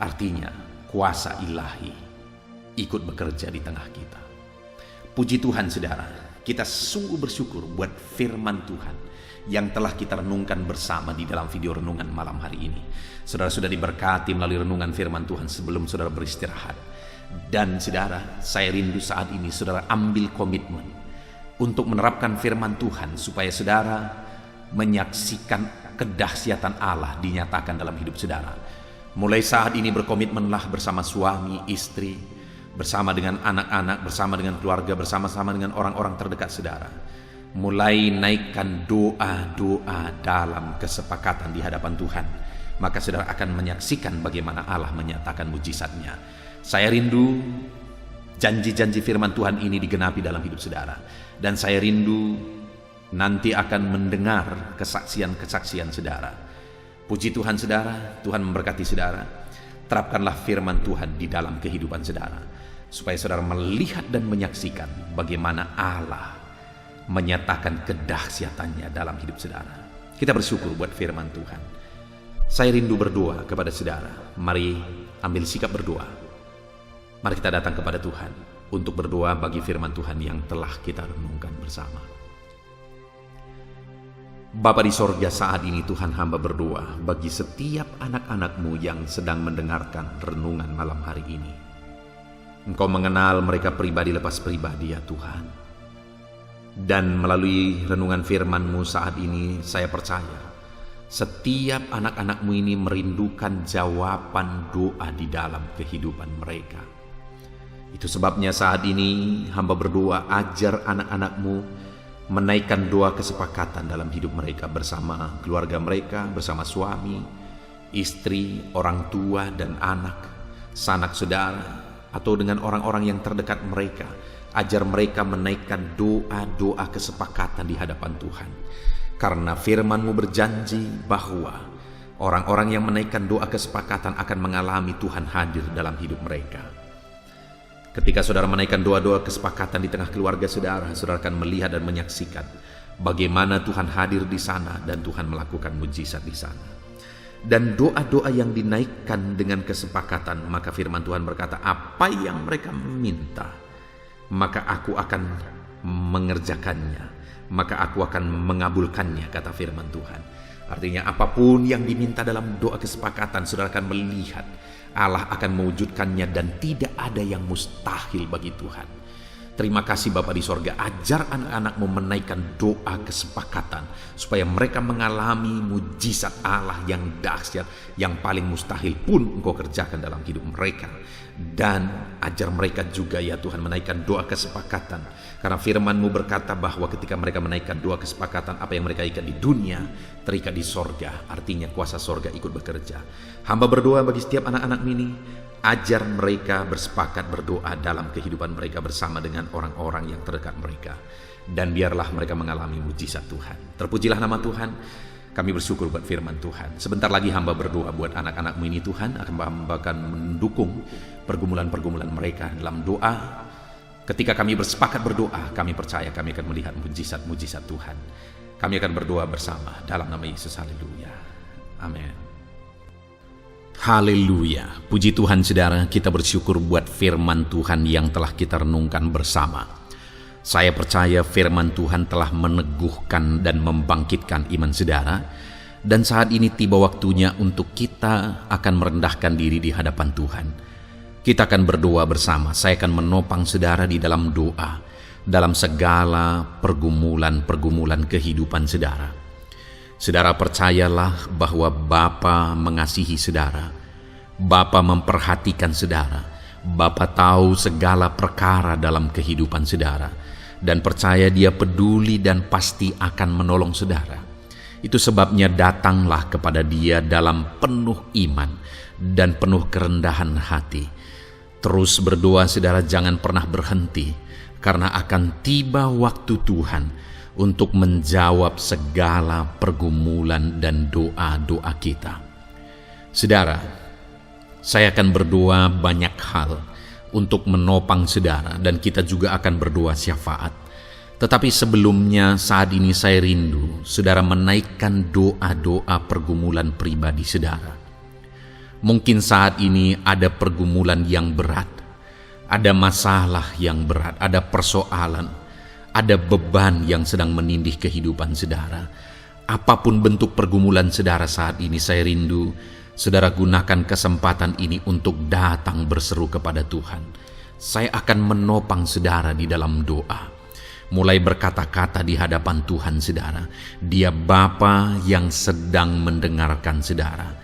Speaker 1: Artinya kuasa ilahi ikut bekerja di tengah kita. Puji Tuhan, saudara, kita sungguh bersyukur buat firman Tuhan yang telah kita renungkan bersama di dalam video renungan malam hari ini. Saudara sudah diberkati melalui renungan firman Tuhan sebelum saudara beristirahat. Dan saudara, saya rindu saat ini saudara ambil komitmen untuk menerapkan firman Tuhan supaya saudara menyaksikan kedahsyatan Allah dinyatakan dalam hidup saudara. Mulai saat ini berkomitmenlah bersama suami, istri, bersama dengan anak-anak, bersama dengan keluarga, bersama-sama dengan orang-orang terdekat saudara. Mulai naikkan doa-doa dalam kesepakatan di hadapan Tuhan. Maka saudara akan menyaksikan bagaimana Allah menyatakan mujizatnya. Saya rindu janji-janji firman Tuhan ini digenapi dalam hidup saudara. Dan saya rindu nanti akan mendengar kesaksian-kesaksian saudara. Puji Tuhan saudara, Tuhan memberkati saudara. Terapkanlah firman Tuhan di dalam kehidupan saudara, supaya saudara melihat dan menyaksikan bagaimana Allah menyatakan kedahsyatannya dalam hidup saudara. Kita bersyukur buat firman Tuhan. Saya rindu berdoa kepada saudara. Mari ambil sikap berdoa. Mari kita datang kepada Tuhan untuk berdoa bagi firman Tuhan yang telah kita renungkan bersama. Bapa di sorga, saat ini Tuhan hamba berdoa bagi setiap anak-anak-Mu yang sedang mendengarkan renungan malam hari ini. Engkau mengenal mereka pribadi lepas pribadi ya Tuhan. Dan melalui renungan firman-Mu saat ini saya percaya setiap anak-anak-Mu ini merindukan jawaban doa di dalam kehidupan mereka. Itu sebabnya saat ini hamba berdoa, ajar anak-anak-Mu menaikkan doa kesepakatan dalam hidup mereka bersama keluarga mereka, bersama suami, istri, orang tua dan anak, sanak saudara, atau dengan orang-orang yang terdekat mereka. Ajar mereka menaikkan doa-doa kesepakatan di hadapan Tuhan. Karena firman-Mu berjanji bahwa orang-orang yang menaikkan doa kesepakatan akan mengalami Tuhan hadir dalam hidup mereka. Ketika saudara menaikkan doa-doa kesepakatan di tengah keluarga saudara, saudara akan melihat dan menyaksikan bagaimana Tuhan hadir di sana dan Tuhan melakukan mujizat di sana. Dan doa-doa yang dinaikkan dengan kesepakatan, maka firman Tuhan berkata, apa yang mereka minta, maka aku akan mengerjakannya. Maka aku akan mengabulkannya, kata firman Tuhan. Artinya apapun yang diminta dalam doa kesepakatan, saudara akan melihat Allah akan mewujudkannya dan tidak ada yang mustahil bagi Tuhan. Terima kasih Bapa di sorga, ajar anak-anak-Mu menaikkan doa kesepakatan supaya mereka mengalami mujizat Allah yang dahsyat, yang paling mustahil pun Engkau kerjakan dalam hidup mereka. Dan ajar mereka juga ya Tuhan menaikkan doa kesepakatan, karena firman-Mu berkata bahwa ketika mereka menaikkan doa kesepakatan, apa yang mereka ikat di dunia terikat di sorga. Artinya kuasa sorga ikut bekerja. Hamba berdoa bagi setiap anak-anak ini, ajar mereka bersepakat berdoa dalam kehidupan mereka bersama dengan orang-orang yang terdekat mereka. Dan biarlah mereka mengalami mujizat Tuhan. Terpujilah nama Tuhan. Kami bersyukur buat firman Tuhan. Sebentar lagi hamba berdoa buat anak-anak-Mu ini Tuhan. Hamba akan mendukung pergumulan-pergumulan mereka dalam doa. Ketika kami bersepakat berdoa, kami percaya kami akan melihat mujizat-mujizat Tuhan. Kami akan berdoa bersama dalam nama Yesus. Haleluya. Amin. Haleluya. Puji Tuhan saudara, kita bersyukur buat firman Tuhan yang telah kita renungkan bersama. Saya percaya firman Tuhan telah meneguhkan dan membangkitkan iman saudara. Dan saat ini tiba waktunya untuk kita akan merendahkan diri di hadapan Tuhan. Kita akan berdoa bersama. Saya akan menopang saudara di dalam doa, dalam segala pergumulan-pergumulan kehidupan saudara. Saudara percayalah bahwa Bapa mengasihi saudara. Bapa memperhatikan saudara. Bapa tahu segala perkara dalam kehidupan saudara. Dan percaya Dia peduli dan pasti akan menolong saudara. Itu sebabnya datanglah kepada Dia dalam penuh iman dan penuh kerendahan hati. Terus berdoa saudara, jangan pernah berhenti. Karena akan tiba waktu Tuhan untuk menjawab segala pergumulan dan doa-doa kita. Saudara, saya akan berdoa banyak hal untuk menopang saudara, dan kita juga akan berdoa syafaat. Tetapi sebelumnya saat ini saya rindu saudara menaikkan doa-doa pergumulan pribadi saudara. Mungkin saat ini ada pergumulan yang berat, ada masalah yang berat, ada persoalan, ada beban yang sedang menindih kehidupan saudara. Apapun bentuk pergumulan saudara saat ini, saya rindu saudara gunakan kesempatan ini untuk datang berseru kepada Tuhan. Saya akan menopang saudara di dalam doa. Mulai berkata-kata di hadapan Tuhan saudara. Dia Bapa yang sedang mendengarkan saudara.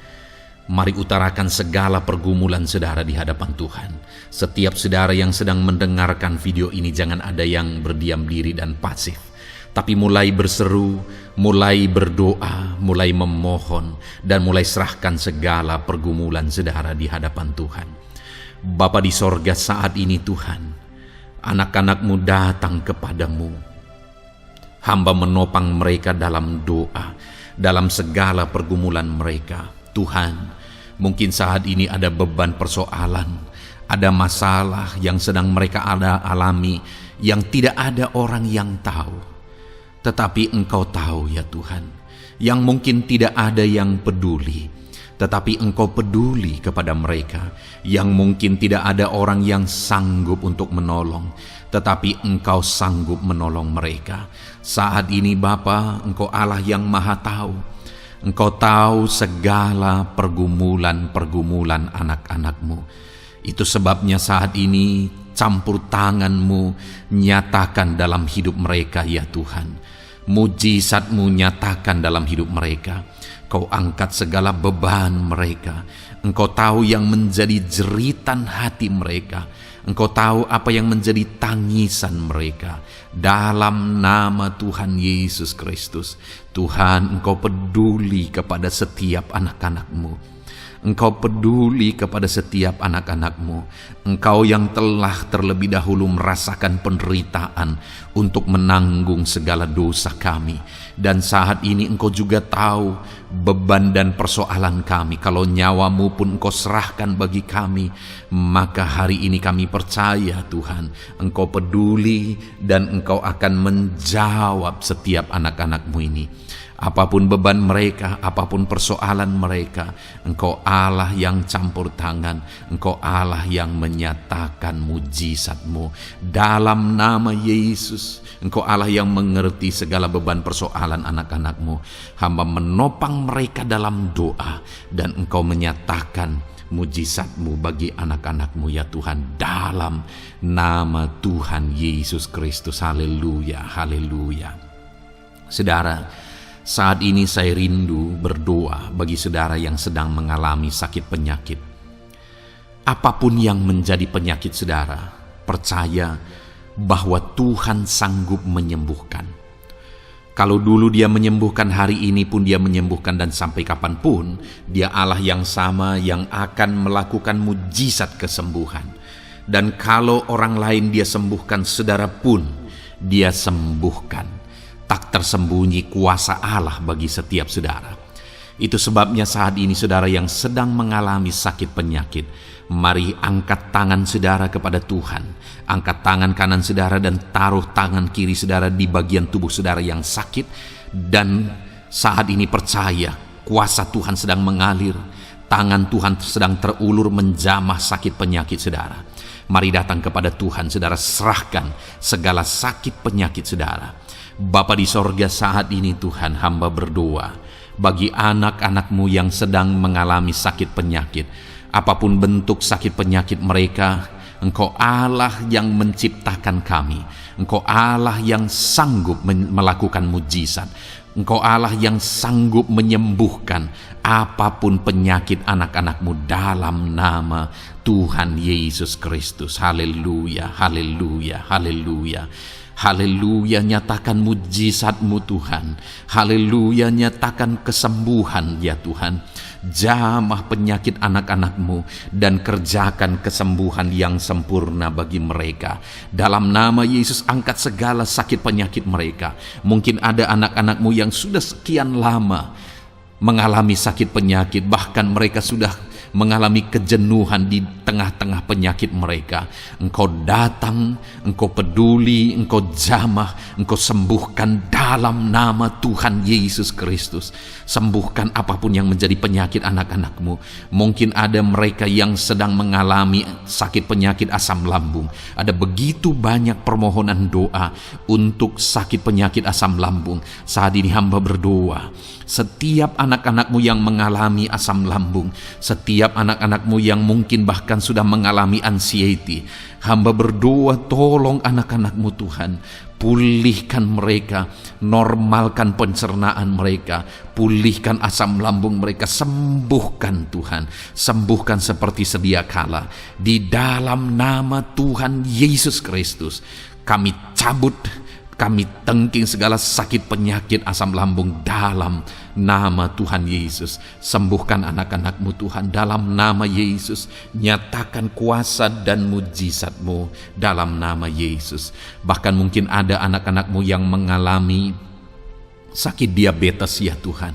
Speaker 1: Mari utarakan segala pergumulan saudara di hadapan Tuhan. Setiap saudara yang sedang mendengarkan video ini, jangan ada yang berdiam diri dan pasif. Tapi mulai berseru, mulai berdoa, mulai memohon, dan mulai serahkan segala pergumulan saudara di hadapan Tuhan. Bapa di sorga, saat ini Tuhan, Anak-anak-Mu datang kepadamu. Hamba menopang mereka dalam doa, dalam segala pergumulan mereka. Tuhan, mungkin saat ini ada beban persoalan, ada masalah yang sedang mereka alami, yang tidak ada orang yang tahu. Tetapi Engkau tahu ya Tuhan, yang mungkin tidak ada yang peduli, tetapi Engkau peduli kepada mereka, yang mungkin tidak ada orang yang sanggup untuk menolong, tetapi Engkau sanggup menolong mereka. Saat ini Bapa, Engkau Allah yang Maha Tahu. Engkau tahu segala pergumulan-pergumulan anak-anak-Mu. Itu sebabnya saat ini campur tangan-Mu nyatakan dalam hidup mereka ya Tuhan. Mujizat-Mu nyatakan dalam hidup mereka. Kau angkat segala beban mereka. Engkau tahu yang menjadi jeritan hati mereka. Engkau tahu apa yang menjadi tangisan mereka. Dalam nama Tuhan Yesus Kristus, Tuhan, Engkau peduli kepada setiap anak-anak-Mu. Engkau peduli kepada setiap anak-anak-Mu. Engkau yang telah terlebih dahulu merasakan penderitaan untuk menanggung segala dosa kami. Dan saat ini Engkau juga tahu beban dan persoalan kami. Kalau nyawa-Mu pun Engkau serahkan bagi kami, maka hari ini kami percaya Tuhan, Engkau peduli dan Engkau akan menjawab setiap anak-anak-Mu ini. Apapun beban mereka, apapun persoalan mereka, Engkau Allah yang campur tangan, Engkau Allah yang menyatakan mujizat-Mu. Dalam nama Yesus, Engkau Allah yang mengerti segala beban persoalan anak-anak-Mu. Hamba menopang mereka dalam doa, dan Engkau menyatakan mujizat-Mu bagi anak-anak-Mu ya Tuhan. Dalam nama Tuhan Yesus Kristus. Haleluya, haleluya. Saudara, saat ini saya rindu berdoa bagi saudara yang sedang mengalami sakit penyakit. Apapun yang menjadi penyakit saudara, percaya bahwa Tuhan sanggup menyembuhkan. Kalau dulu Dia menyembuhkan, hari ini pun Dia menyembuhkan, dan sampai kapanpun Dia Allah yang sama yang akan melakukan mujizat kesembuhan. Dan kalau orang lain Dia sembuhkan, saudara pun Dia sembuhkan. Tak tersembunyi kuasa Allah bagi setiap saudara. Itu sebabnya saat ini saudara yang sedang mengalami sakit penyakit, mari angkat tangan saudara kepada Tuhan. Angkat tangan kanan saudara dan taruh tangan kiri saudara di bagian tubuh saudara yang sakit. Dan saat ini percaya kuasa Tuhan sedang mengalir. Tangan Tuhan sedang terulur menjamah sakit penyakit saudara. Mari datang kepada Tuhan saudara, serahkan segala sakit penyakit saudara. Bapa di sorga, saat ini Tuhan, hamba berdoa bagi anak-anak-Mu yang sedang mengalami sakit penyakit. Apapun bentuk sakit penyakit mereka, Engkau Allah yang menciptakan kami. Engkau Allah yang sanggup melakukan mujizat. Engkau Allah yang sanggup menyembuhkan apapun penyakit anak-anak-Mu dalam nama Tuhan Yesus Kristus. Haleluya, haleluya, haleluya. Haleluya, nyatakan mujizat-Mu Tuhan. Haleluya, nyatakan kesembuhan ya Tuhan. Jamah penyakit anak-anak-Mu dan kerjakan kesembuhan yang sempurna bagi mereka. Dalam nama Yesus, angkat segala sakit penyakit mereka. Mungkin ada anak-anak-Mu yang sudah sekian lama mengalami sakit penyakit, bahkan mereka sudah mengalami kejenuhan di tengah-tengah penyakit mereka. Engkau datang, Engkau peduli, Engkau jamah, Engkau sembuhkan dalam nama Tuhan Yesus Kristus. Sembuhkan apapun yang menjadi penyakit anak-anak-Mu. Mungkin ada mereka yang sedang mengalami sakit penyakit asam lambung. Ada begitu banyak permohonan doa untuk sakit penyakit asam lambung. Saat ini hamba berdoa, setiap anak-anak-Mu yang mengalami asam lambung, setiap anak-anak-Mu yang mungkin bahkan sudah mengalami anxiety, hamba berdoa, tolong anak-anak-Mu Tuhan, pulihkan mereka, normalkan pencernaan mereka, pulihkan asam lambung mereka, sembuhkan Tuhan, sembuhkan seperti sedia kala. Di dalam nama Tuhan Yesus Kristus, kami cabut Kami tengking segala sakit penyakit asam lambung dalam nama Tuhan Yesus. Sembuhkan anak-anak-Mu Tuhan dalam nama Yesus. Nyatakan kuasa dan mujizat-Mu dalam nama Yesus. Bahkan mungkin ada anak-anak-Mu yang mengalami sakit diabetes ya Tuhan,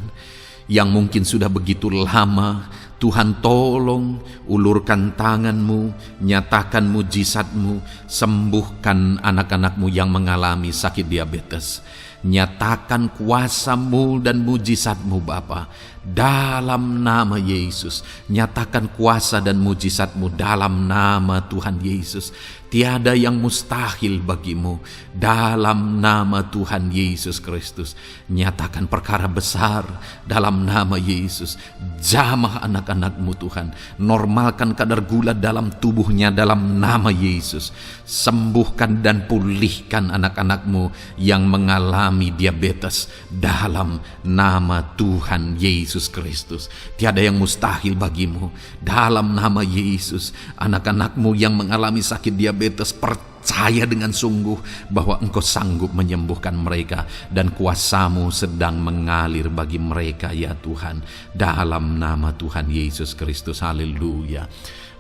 Speaker 1: yang mungkin sudah begitu lama. Tuhan tolong ulurkan tangan-Mu, nyatakan mujizat-Mu, sembuhkan anak-anak-Mu yang mengalami sakit diabetes. Nyatakan kuasa-Mu dan mujizat-Mu Bapa dalam nama Yesus. Nyatakan kuasa dan mujizat-Mu dalam nama Tuhan Yesus. Tiada yang mustahil bagi-Mu dalam nama Tuhan Yesus Kristus. Nyatakan perkara besar dalam nama Yesus. Jamah anak-anak-Mu Tuhan. Normalkan kadar gula dalam tubuhnya dalam nama Yesus. Sembuhkan dan pulihkan anak-anak-Mu yang mengalami diabetes dalam nama Tuhan Yesus Kristus. Tiada yang mustahil bagi-Mu dalam nama Yesus. Anak-anak-Mu yang mengalami sakit diabetes, percaya dengan sungguh bahwa Engkau sanggup menyembuhkan mereka, dan kuasa-Mu sedang mengalir bagi mereka ya Tuhan, dalam nama Tuhan Yesus Kristus. Haleluya.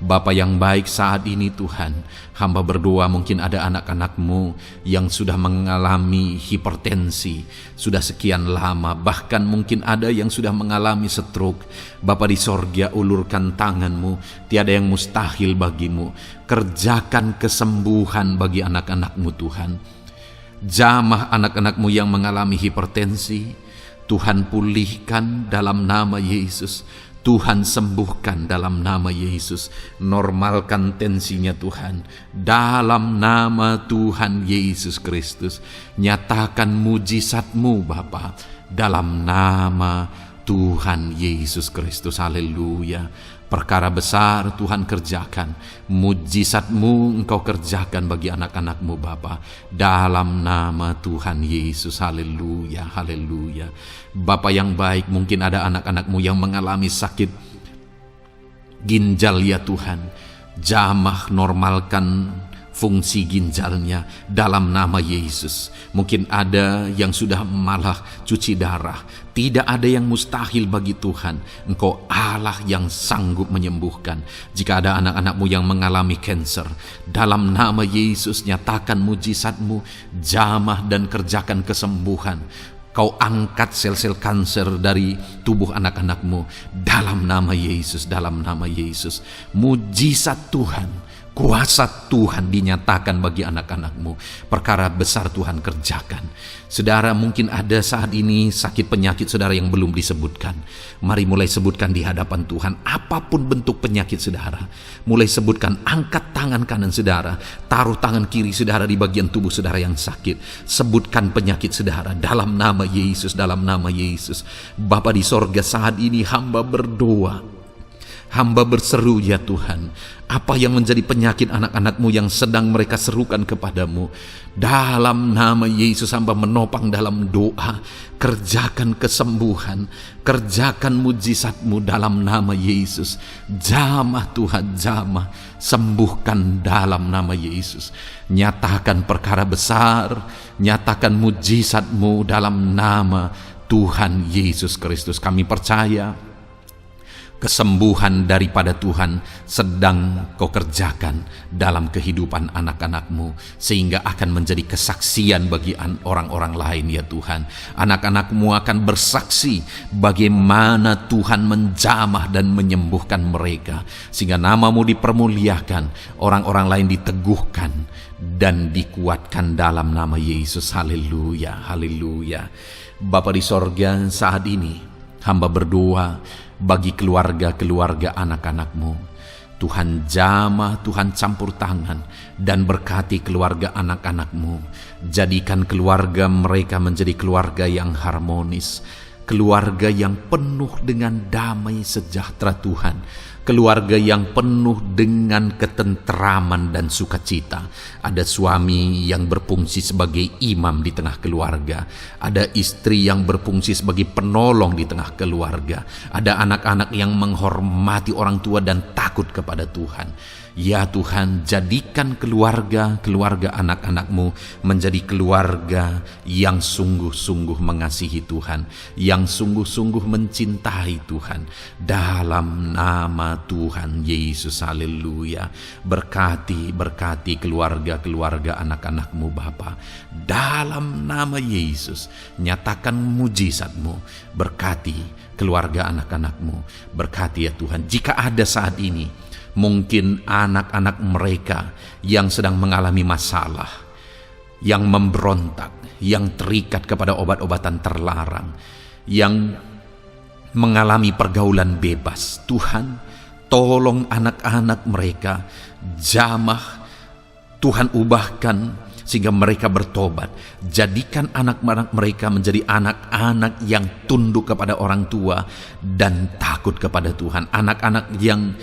Speaker 1: Bapa yang baik, saat ini Tuhan, hamba berdoa mungkin ada anak-anak-Mu yang sudah mengalami hipertensi sudah sekian lama, bahkan mungkin ada yang sudah mengalami stroke. Bapa di sorga, ulurkan tangan-Mu, tiada yang mustahil bagi-Mu. Kerjakan kesembuhan bagi anak-anak-Mu Tuhan. Jamah anak-anak-Mu yang mengalami hipertensi, Tuhan pulihkan dalam nama Yesus. Tuhan sembuhkan dalam nama Yesus. Normalkan tensinya Tuhan dalam nama Tuhan Yesus Kristus. Nyatakan mujizat-Mu Bapa dalam nama Tuhan Yesus Kristus. Haleluya. Perkara besar Tuhan kerjakan, mujizat-Mu Engkau kerjakan bagi anak-anak-Mu Bapa dalam nama Tuhan Yesus. Haleluya, haleluya. Bapa yang baik, mungkin ada anak-anak-Mu yang mengalami sakit ginjal ya Tuhan. Jamah normalkan fungsi ginjalnya dalam nama Yesus. Mungkin ada yang sudah malah cuci darah. Tidak ada yang mustahil bagi Tuhan. Engkau Allah yang sanggup menyembuhkan. Jika ada anak-anak-Mu yang mengalami kanker, dalam nama Yesus nyatakan mujizat-Mu, jamah dan kerjakan kesembuhan. Kau angkat sel-sel kanker dari tubuh anak-anak-Mu dalam nama Yesus, dalam nama Yesus. Mujizat Tuhan, kuasa Tuhan dinyatakan bagi anak-anak-Mu. Perkara besar Tuhan kerjakan. Saudara, mungkin ada saat ini sakit penyakit saudara yang belum disebutkan. Mari mulai sebutkan di hadapan Tuhan. Apapun bentuk penyakit saudara, mulai sebutkan. Angkat tangan kanan saudara, taruh tangan kiri saudara di bagian tubuh saudara yang sakit. Sebutkan penyakit saudara dalam nama Yesus, dalam nama Yesus. Bapa di sorga, saat ini hamba berdoa, hamba berseru ya Tuhan, apa yang menjadi penyakit anak-anak-Mu yang sedang mereka serukan kepadamu, dalam nama Yesus hamba menopang dalam doa. Kerjakan kesembuhan, kerjakan mujizat-Mu dalam nama Yesus. Jamah Tuhan, jamah, sembuhkan dalam nama Yesus. Nyatakan perkara besar, nyatakan mujizat-Mu dalam nama Tuhan Yesus Kristus. Kami percaya kesembuhan daripada Tuhan sedang Kau kerjakan dalam kehidupan anak-anak-Mu, sehingga akan menjadi kesaksian bagi orang-orang lain ya Tuhan. Anak-anak-Mu akan bersaksi bagaimana Tuhan menjamah dan menyembuhkan mereka, sehingga nama-Mu dipermuliakan, orang-orang lain diteguhkan dan dikuatkan dalam nama Yesus. Haleluya, haleluya. Bapa di sorga, saat ini hamba berdoa bagi keluarga-keluarga anak-anak-Mu. Tuhan jamah, Tuhan campur tangan dan berkati keluarga anak-anak-Mu. Jadikan keluarga mereka menjadi keluarga yang harmonis, keluarga yang penuh dengan damai sejahtera Tuhan, keluarga yang penuh dengan ketenteraman dan sukacita. Ada suami yang berfungsi sebagai imam di tengah keluarga, ada istri yang berfungsi sebagai penolong di tengah keluarga, ada anak-anak yang menghormati orang tua dan takut kepada Tuhan. Ya Tuhan, jadikan keluarga anak-anak-Mu menjadi keluarga yang sungguh-sungguh mengasihi Tuhan, yang sungguh-sungguh mencintai Tuhan. Dalam nama Tuhan Yesus, haleluya. Berkati keluarga anak-anak-Mu Bapa. Dalam nama Yesus, nyatakan mujizat-Mu. Berkati keluarga anak-anak-Mu. Berkati ya Tuhan, jika ada saat ini mungkin anak-anak mereka yang sedang mengalami masalah, yang memberontak, yang terikat kepada obat-obatan terlarang, yang mengalami pergaulan bebas. Tuhan, tolong anak-anak mereka, jamah Tuhan, ubahkan sehingga mereka bertobat. Jadikan anak-anak mereka menjadi anak-anak yang tunduk kepada orang tua dan takut kepada Tuhan. Anak-anak yang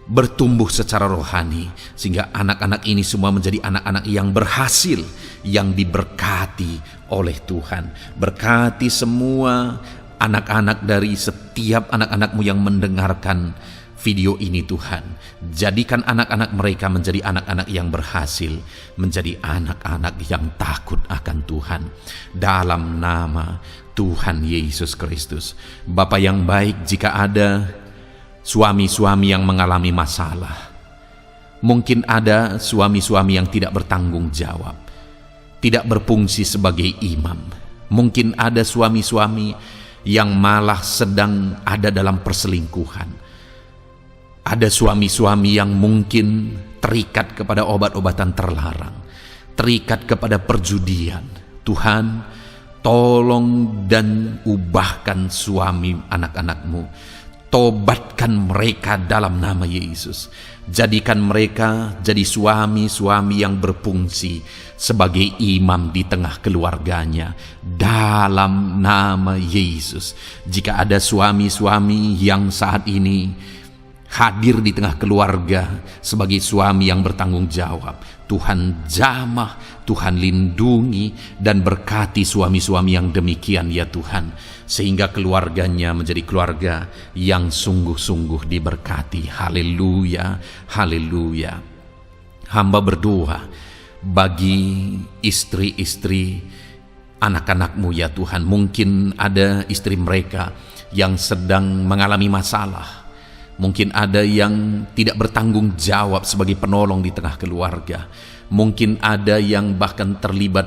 Speaker 1: bertumbuh secara rohani, sehingga anak-anak ini semua menjadi anak-anak yang berhasil, yang diberkati oleh Tuhan. Berkati semua anak-anak dari setiap anak-anak-Mu yang mendengarkan video ini Tuhan. Jadikan anak-anak mereka menjadi anak-anak yang berhasil, menjadi anak-anak yang takut akan Tuhan. Dalam nama Tuhan Yesus Kristus. Bapa yang baik, jika ada suami-suami yang mengalami masalah, mungkin ada suami-suami yang tidak bertanggung jawab, tidak berfungsi sebagai imam. Mungkin ada suami-suami yang malah sedang ada dalam perselingkuhan. Ada suami-suami yang mungkin terikat kepada obat-obatan terlarang, terikat kepada perjudian. Tuhan, tolong dan ubahkan suami anak-anak-Mu. Tobatkan mereka dalam nama Yesus. Jadikan mereka jadi suami-suami yang berfungsi sebagai imam di tengah keluarganya. Dalam nama Yesus. Jika ada suami-suami yang saat ini hadir di tengah keluarga sebagai suami yang bertanggung jawab, Tuhan jamah, Tuhan lindungi dan berkati suami-suami yang demikian ya Tuhan, sehingga keluarganya menjadi keluarga yang sungguh-sungguh diberkati. Haleluya, haleluya. Hamba berdoa bagi istri-istri anak-anak-Mu ya Tuhan. Mungkin ada istri mereka yang sedang mengalami masalah. Mungkin ada yang tidak bertanggung jawab sebagai penolong di tengah keluarga. Mungkin ada yang bahkan terlibat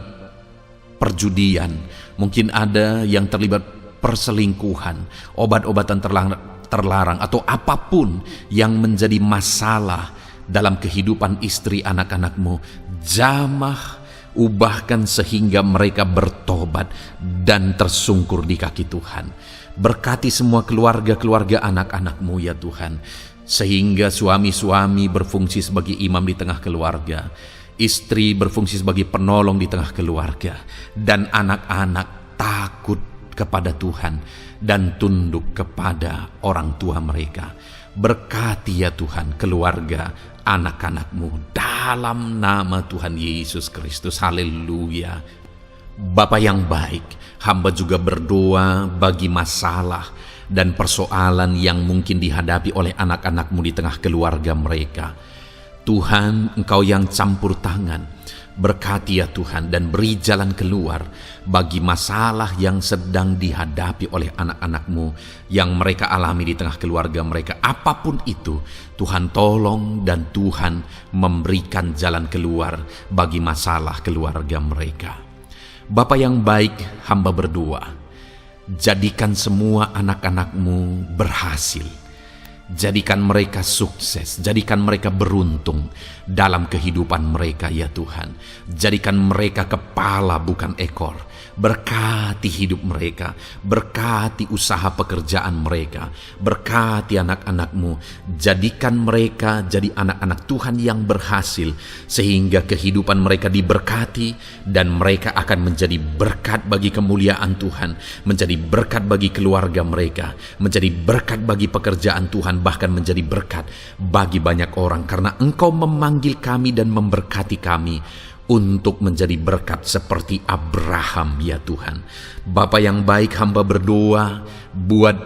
Speaker 1: perjudian. Mungkin ada yang terlibat perselingkuhan, obat-obatan terlarang, atau apapun yang menjadi masalah dalam kehidupan istri anak-anak-Mu. Jamah, ubahkan sehingga mereka bertobat dan tersungkur di kaki Tuhan. Berkati semua keluarga-keluarga anak-anak-Mu ya Tuhan, sehingga suami-suami berfungsi sebagai imam di tengah keluarga, istri berfungsi sebagai penolong di tengah keluarga, dan anak-anak takut kepada Tuhan dan tunduk kepada orang tua mereka. Berkati ya Tuhan keluarga anak-anak-Mu dalam nama Tuhan Yesus Kristus. Haleluya. Bapa yang baik, hamba juga berdoa bagi masalah dan persoalan yang mungkin dihadapi oleh anak-anak-Mu di tengah keluarga mereka. Tuhan, Engkau yang campur tangan, berkati ya Tuhan dan beri jalan keluar bagi masalah yang sedang dihadapi oleh anak-anak-Mu yang mereka alami di tengah keluarga mereka. Apapun itu, Tuhan tolong dan Tuhan memberikan jalan keluar bagi masalah keluarga mereka. Bapa yang baik, hamba berdoa, jadikan semua anak-anak-Mu berhasil. Jadikan mereka sukses, jadikan mereka beruntung dalam kehidupan mereka ya Tuhan. Jadikan mereka kepala bukan ekor. Berkati hidup mereka, berkati usaha pekerjaan mereka, berkati anak-anak-Mu. Jadikan mereka jadi anak-anak Tuhan yang berhasil, sehingga kehidupan mereka diberkati dan mereka akan menjadi berkat bagi kemuliaan Tuhan, menjadi berkat bagi keluarga mereka, menjadi berkat bagi pekerjaan Tuhan, bahkan menjadi berkat bagi banyak orang, karena Engkau memanggil kami dan memberkati kami untuk menjadi berkat seperti Abraham ya Tuhan. Bapa yang baik, hamba berdoa buat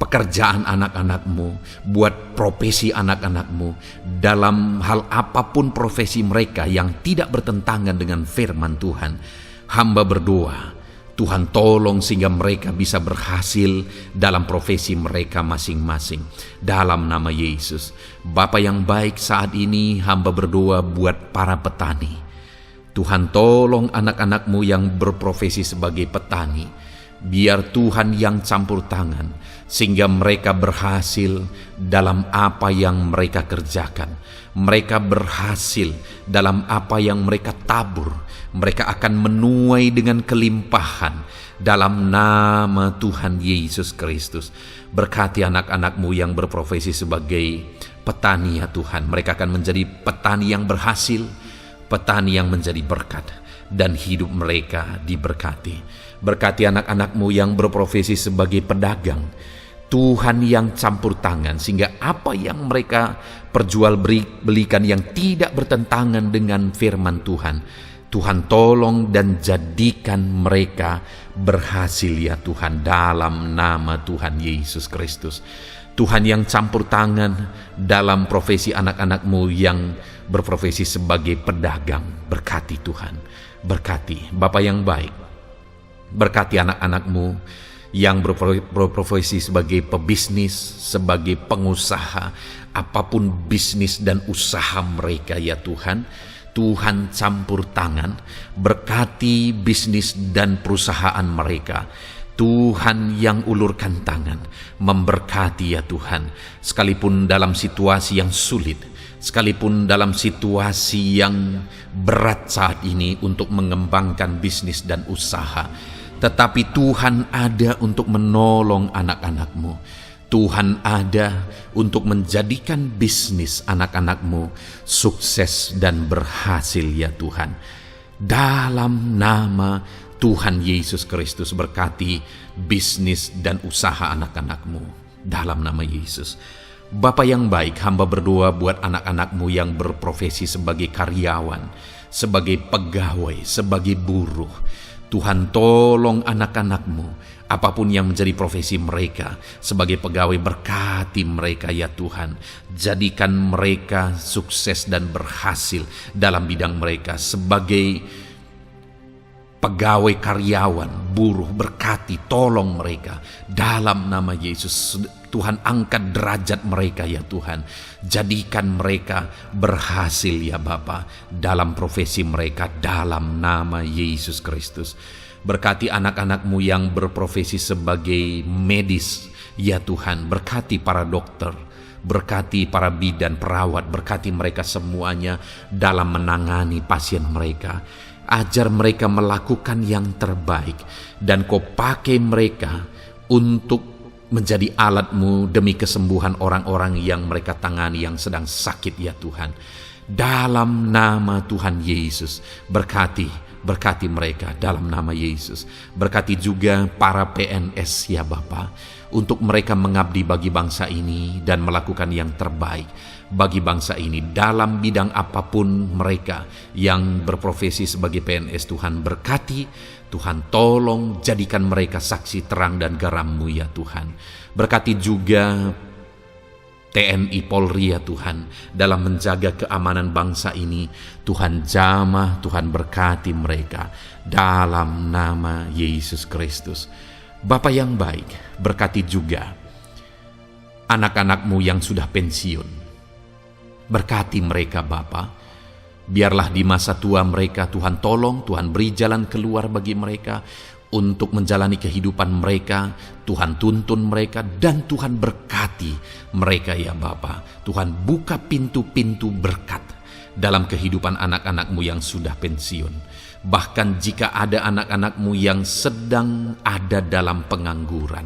Speaker 1: pekerjaan anak-anakmu, buat profesi anak-anakmu, dalam hal apapun profesi mereka yang tidak bertentangan dengan firman Tuhan. Hamba berdoa, Tuhan tolong sehingga mereka bisa berhasil dalam profesi mereka masing-masing. Dalam nama Yesus. Bapa yang baik, saat ini hamba berdoa buat para petani. Tuhan tolong anak-anakmu yang berprofesi sebagai petani. Biar Tuhan yang campur tangan, sehingga mereka berhasil dalam apa yang mereka kerjakan. Mereka berhasil dalam apa yang mereka tabur. Mereka akan menuai dengan kelimpahan dalam nama Tuhan Yesus Kristus. Berkati anak-anakmu yang berprofesi sebagai petani ya Tuhan. Mereka akan menjadi petani yang berhasil, petani yang menjadi berkat, dan hidup mereka diberkati. Berkati anak-anakmu yang berprofesi sebagai pedagang. Tuhan yang campur tangan, sehingga apa yang mereka perjualbelikan yang tidak bertentangan dengan firman Tuhan, Tuhan tolong dan jadikan mereka berhasil ya Tuhan, dalam nama Tuhan Yesus Kristus. Tuhan yang campur tangan dalam profesi anak-anakmu yang berprofesi sebagai pedagang. Berkati Tuhan, berkati Bapa yang baik. Berkati anak-anakmu yang berprofesi sebagai pebisnis, sebagai pengusaha, apapun bisnis dan usaha mereka ya Tuhan. Tuhan campur tangan, berkati bisnis dan perusahaan mereka. Tuhan yang ulurkan tangan, memberkati ya Tuhan. Sekalipun dalam situasi yang sulit, sekalipun dalam situasi yang berat saat ini untuk mengembangkan bisnis dan usaha, tetapi Tuhan ada untuk menolong anak-anakmu. Tuhan ada untuk menjadikan bisnis anak-anakmu sukses dan berhasil ya Tuhan. Dalam nama Tuhan Yesus Kristus, berkati bisnis dan usaha anak-anakmu. Dalam nama Yesus. Bapa yang baik, hamba berdoa buat anak-anakmu yang berprofesi sebagai karyawan, sebagai pegawai, sebagai buruh. Tuhan tolong anak-anakmu, apapun yang menjadi profesi mereka, sebagai pegawai berkati mereka ya Tuhan. Jadikan mereka sukses dan berhasil dalam bidang mereka. Sebagai pegawai karyawan, buruh, berkati, tolong mereka. Dalam nama Yesus, Tuhan angkat derajat mereka ya Tuhan. Jadikan mereka berhasil ya Bapa dalam profesi mereka, dalam nama Yesus Kristus. Berkati anak-anakmu yang berprofesi sebagai medis ya Tuhan. Berkati para dokter, berkati para bidan, perawat, berkati mereka semuanya dalam menangani pasien mereka. Ajar mereka melakukan yang terbaik, dan Kau pakai mereka untuk menjadi alat-Mu demi kesembuhan orang-orang yang mereka tangani yang sedang sakit ya Tuhan. Dalam nama Tuhan Yesus, berkati mereka dalam nama Yesus. Berkati juga para PNS ya Bapa, untuk mereka mengabdi bagi bangsa ini dan melakukan yang terbaik bagi bangsa ini dalam bidang apapun mereka yang berprofesi sebagai PNS. Tuhan berkati, Tuhan tolong jadikan mereka saksi terang dan garam-Mu ya Tuhan. Berkati juga TNI Polri ya Tuhan dalam menjaga keamanan bangsa ini. Tuhan jamah, Tuhan berkati mereka dalam nama Yesus Kristus. Bapa yang baik, berkati juga anak-anak-Mu yang sudah pensiun. Berkati mereka Bapa. Biarlah di masa tua mereka Tuhan tolong, Tuhan beri jalan keluar bagi mereka untuk menjalani kehidupan mereka. Tuhan tuntun mereka dan Tuhan berkati mereka ya Bapa. Tuhan buka pintu-pintu berkat dalam kehidupan anak-anak-Mu yang sudah pensiun. Bahkan jika ada anak-anak-Mu yang sedang ada dalam pengangguran,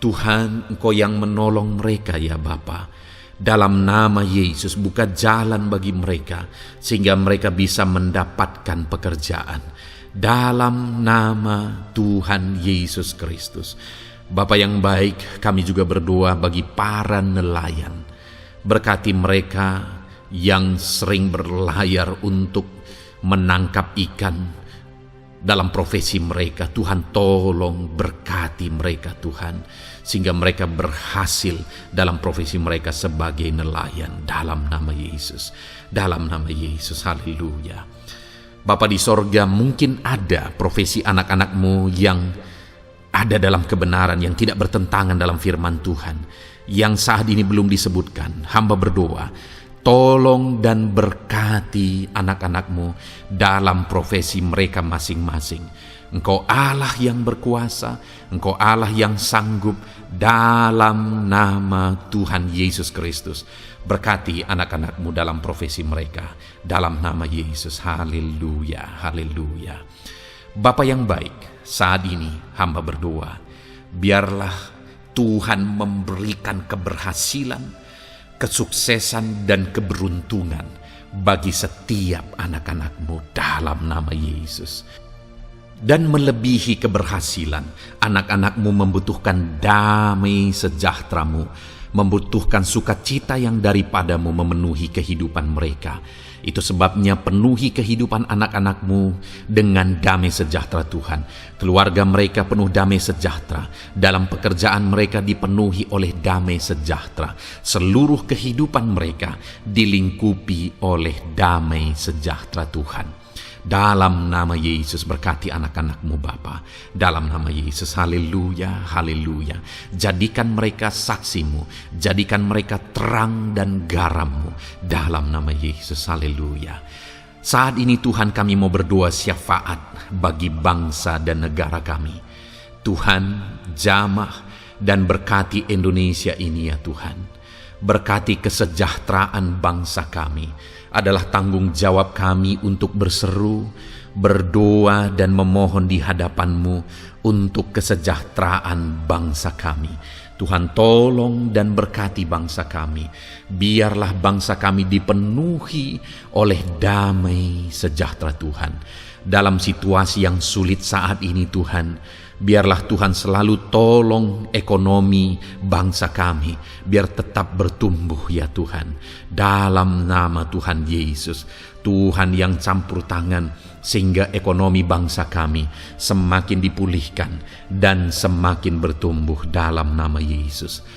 Speaker 1: Tuhan Engkau yang menolong mereka ya Bapa. Dalam nama Yesus, buka jalan bagi mereka sehingga mereka bisa mendapatkan pekerjaan. Dalam nama Tuhan Yesus Kristus. Bapa yang baik, kami juga berdoa bagi para nelayan. Berkati mereka yang sering berlayar untuk menangkap ikan dalam profesi mereka. Tuhan, tolong berkati mereka Tuhan, sehingga mereka berhasil dalam profesi mereka sebagai nelayan, dalam nama Yesus. Dalam nama Yesus, haleluya. Bapa di sorga, mungkin ada profesi anak-anak-Mu yang ada dalam kebenaran, yang tidak bertentangan dalam firman Tuhan, yang saat ini belum disebutkan. Hamba berdoa, tolong dan berkati anak-anak-Mu dalam profesi mereka masing-masing. Engkau Allah yang berkuasa, Engkau Allah yang sanggup, dalam nama Tuhan Yesus Kristus. Berkati anak-anak-Mu dalam profesi mereka, dalam nama Yesus. Haleluya, haleluya. Bapa yang baik, saat ini hamba berdoa, biarlah Tuhan memberikan keberhasilan, kesuksesan dan keberuntungan bagi setiap anak-anak-Mu dalam nama Yesus. Dan melebihi keberhasilan, anak-anak-Mu membutuhkan damai sejahtera-Mu, membutuhkan sukacita yang daripada-Mu memenuhi kehidupan mereka. Itu sebabnya penuhi kehidupan anak-anak-Mu dengan damai sejahtera Tuhan. Keluarga mereka penuh damai sejahtera. Dalam pekerjaan mereka dipenuhi oleh damai sejahtera. Seluruh kehidupan mereka dilingkupi oleh damai sejahtera Tuhan. Dalam nama Yesus, berkati anak-anak-Mu Bapa. Dalam nama Yesus, haleluya, haleluya. Jadikan mereka saksi-Mu, jadikan mereka terang dan garam-Mu. Dalam nama Yesus, haleluya. Saat ini Tuhan, kami mau berdoa syafaat bagi bangsa dan negara kami. Tuhan, jamah dan berkati Indonesia ini ya Tuhan. Berkati kesejahteraan bangsa kami. Adalah tanggung jawab kami untuk berseru, berdoa dan memohon di hadapan-Mu untuk kesejahteraan bangsa kami. Tuhan, tolong dan berkati bangsa kami. Biarlah bangsa kami dipenuhi oleh damai sejahtera Tuhan. Dalam situasi yang sulit saat ini Tuhan, biarlah Tuhan selalu tolong ekonomi bangsa kami, biar tetap bertumbuh ya Tuhan. Dalam nama Tuhan Yesus, Tuhan yang campur tangan, sehingga ekonomi bangsa kami semakin dipulihkan dan semakin bertumbuh dalam nama Yesus.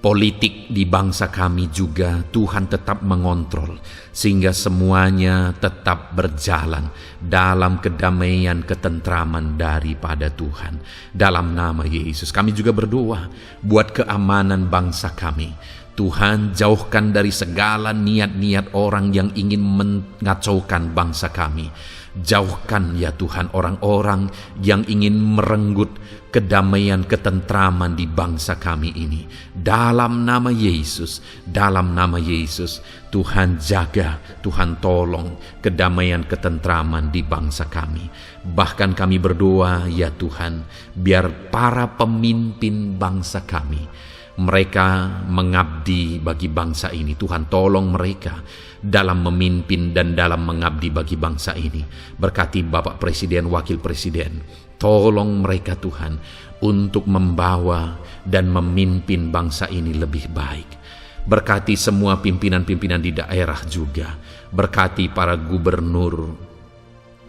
Speaker 1: Politik di bangsa kami juga Tuhan tetap mengontrol, sehingga semuanya tetap berjalan dalam kedamaian, ketentraman daripada Tuhan. Dalam nama Yesus kami juga berdoa buat keamanan bangsa kami. Tuhan, jauhkan dari segala niat-niat orang yang ingin mengacaukan bangsa kami. Jauhkan ya Tuhan orang-orang yang ingin merenggut kedamaian, ketentraman di bangsa kami ini. Dalam nama Yesus, dalam nama Yesus, Tuhan jaga, Tuhan tolong kedamaian, ketentraman di bangsa kami. Bahkan kami berdoa ya Tuhan, biar para pemimpin bangsa kami, mereka mengabdi bagi bangsa ini. Tuhan tolong mereka dalam memimpin dan dalam mengabdi bagi bangsa ini. Berkati Bapak Presiden, Wakil Presiden, tolong mereka Tuhan untuk membawa dan memimpin bangsa ini lebih baik. Berkati semua pimpinan-pimpinan di daerah juga. Berkati para gubernur,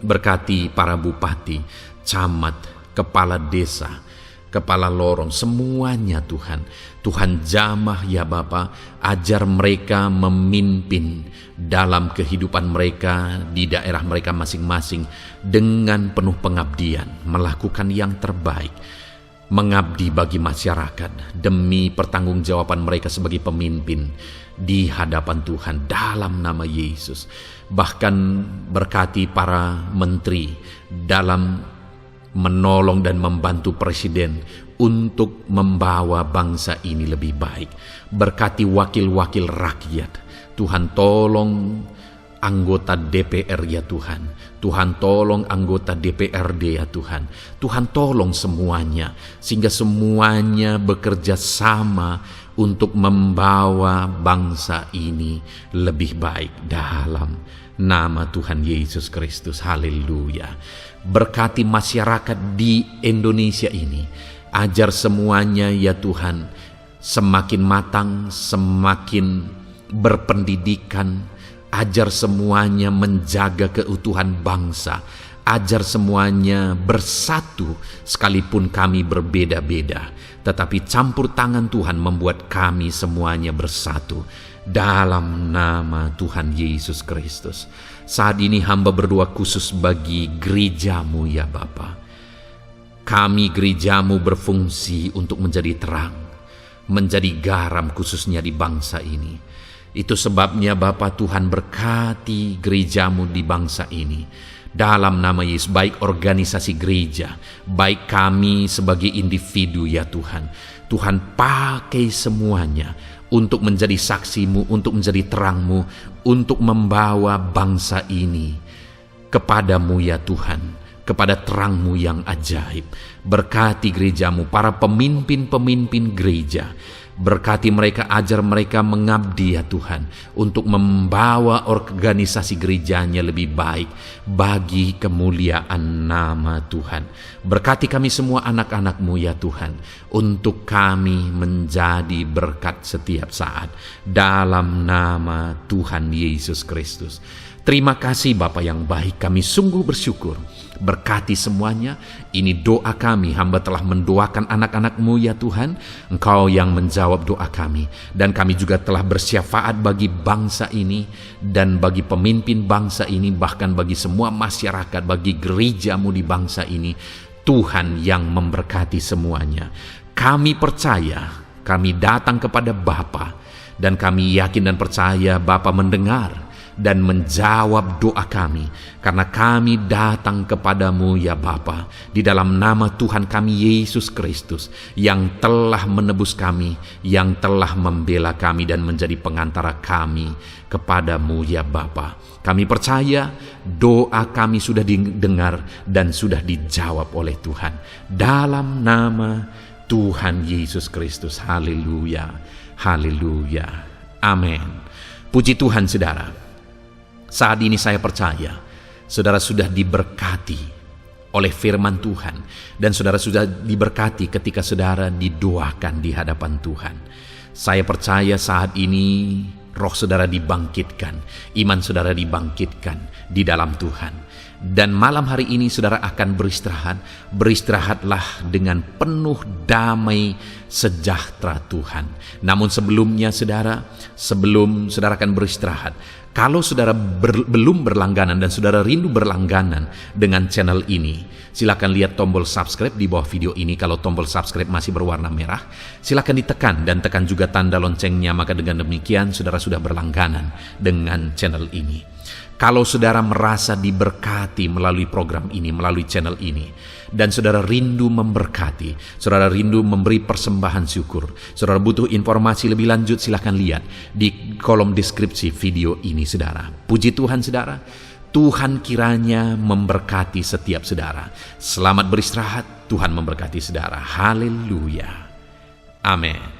Speaker 1: berkati para bupati, camat, kepala desa, kepala lorong, semuanya Tuhan. Tuhan jamah ya Bapa, ajar mereka memimpin dalam kehidupan mereka di daerah mereka masing-masing dengan penuh pengabdian, melakukan yang terbaik, mengabdi bagi masyarakat demi pertanggungjawaban mereka sebagai pemimpin di hadapan Tuhan dalam nama Yesus. Bahkan berkati para menteri dalam menolong dan membantu presiden untuk membawa bangsa ini lebih baik. Berkati wakil-wakil rakyat. Tuhan tolong anggota DPR ya Tuhan. Tuhan tolong anggota DPRD ya Tuhan. Tuhan tolong semuanya, sehingga semuanya bekerja sama untuk membawa bangsa ini lebih baik dalam nama Tuhan Yesus Kristus. Haleluya. Berkati masyarakat di Indonesia ini. Ajar semuanya ya Tuhan semakin matang, semakin berpendidikan. Ajar semuanya menjaga keutuhan bangsa. Ajar semuanya bersatu sekalipun kami berbeda-beda. Tetapi campur tangan Tuhan membuat kami semuanya bersatu. Dalam nama Tuhan Yesus Kristus. Saat ini hamba berdoa khusus bagi gerejamu ya Bapa. Kami gerejamu berfungsi untuk menjadi terang, menjadi garam khususnya di bangsa ini. Itu sebabnya Bapa Tuhan berkati gerejamu di bangsa ini. Dalam nama Yesus, baik organisasi gereja, baik kami sebagai individu ya Tuhan. Tuhan pakai semuanya untuk menjadi saksimu, untuk menjadi terangmu, untuk membawa bangsa ini kepadamu ya Tuhan, kepada terangmu yang ajaib. Berkati gerejamu, para pemimpin-pemimpin gereja. Berkati mereka, ajar mereka mengabdi ya Tuhan, untuk membawa organisasi gerejanya lebih baik bagi kemuliaan nama Tuhan. Berkati kami semua anak-anak-Mu ya Tuhan, untuk kami menjadi berkat setiap saat. Dalam nama Tuhan Yesus Kristus. Terima kasih Bapa yang baik, kami sungguh bersyukur. Berkati semuanya, ini doa kami, hamba telah mendoakan anak-anak-Mu ya Tuhan, Engkau yang menjawab doa kami. Dan kami juga telah bersyafaat bagi bangsa ini, dan bagi pemimpin bangsa ini, bahkan bagi semua masyarakat, bagi gereja-Mu di bangsa ini. Tuhan yang memberkati semuanya. Kami percaya, kami datang kepada Bapa, dan kami yakin dan percaya Bapa mendengar dan menjawab doa kami, karena kami datang kepadamu ya Bapa, di dalam nama Tuhan kami Yesus Kristus, yang telah menebus kami, yang telah membela kami dan menjadi pengantara kami kepadamu ya Bapa. Kami percaya doa kami sudah didengar dan sudah dijawab oleh Tuhan, dalam nama Tuhan Yesus Kristus. Haleluya, haleluya, amin. Puji Tuhan saudara. Saat ini saya percaya saudara sudah diberkati oleh firman Tuhan, dan saudara sudah diberkati ketika saudara didoakan di hadapan Tuhan. Saya percaya saat ini roh saudara dibangkitkan, iman saudara dibangkitkan di dalam Tuhan. Dan malam hari ini saudara akan beristirahat. Beristirahatlah dengan penuh damai sejahtera Tuhan. Namun sebelumnya saudara, sebelum saudara akan beristirahat, kalau saudara belum berlangganan dan saudara rindu berlangganan dengan channel ini, silakan lihat tombol subscribe di bawah video ini. Kalau tombol subscribe masih berwarna merah, silakan ditekan dan tekan juga tanda loncengnya. Maka dengan demikian saudara sudah berlangganan dengan channel ini. Kalau saudara merasa diberkati melalui program ini, melalui channel ini, dan saudara rindu memberkati, saudara rindu memberi persembahan syukur, saudara butuh informasi lebih lanjut, silakan lihat di kolom deskripsi video ini saudara. Puji Tuhan saudara, Tuhan kiranya memberkati setiap saudara. Selamat beristirahat, Tuhan memberkati saudara. Haleluya, amin.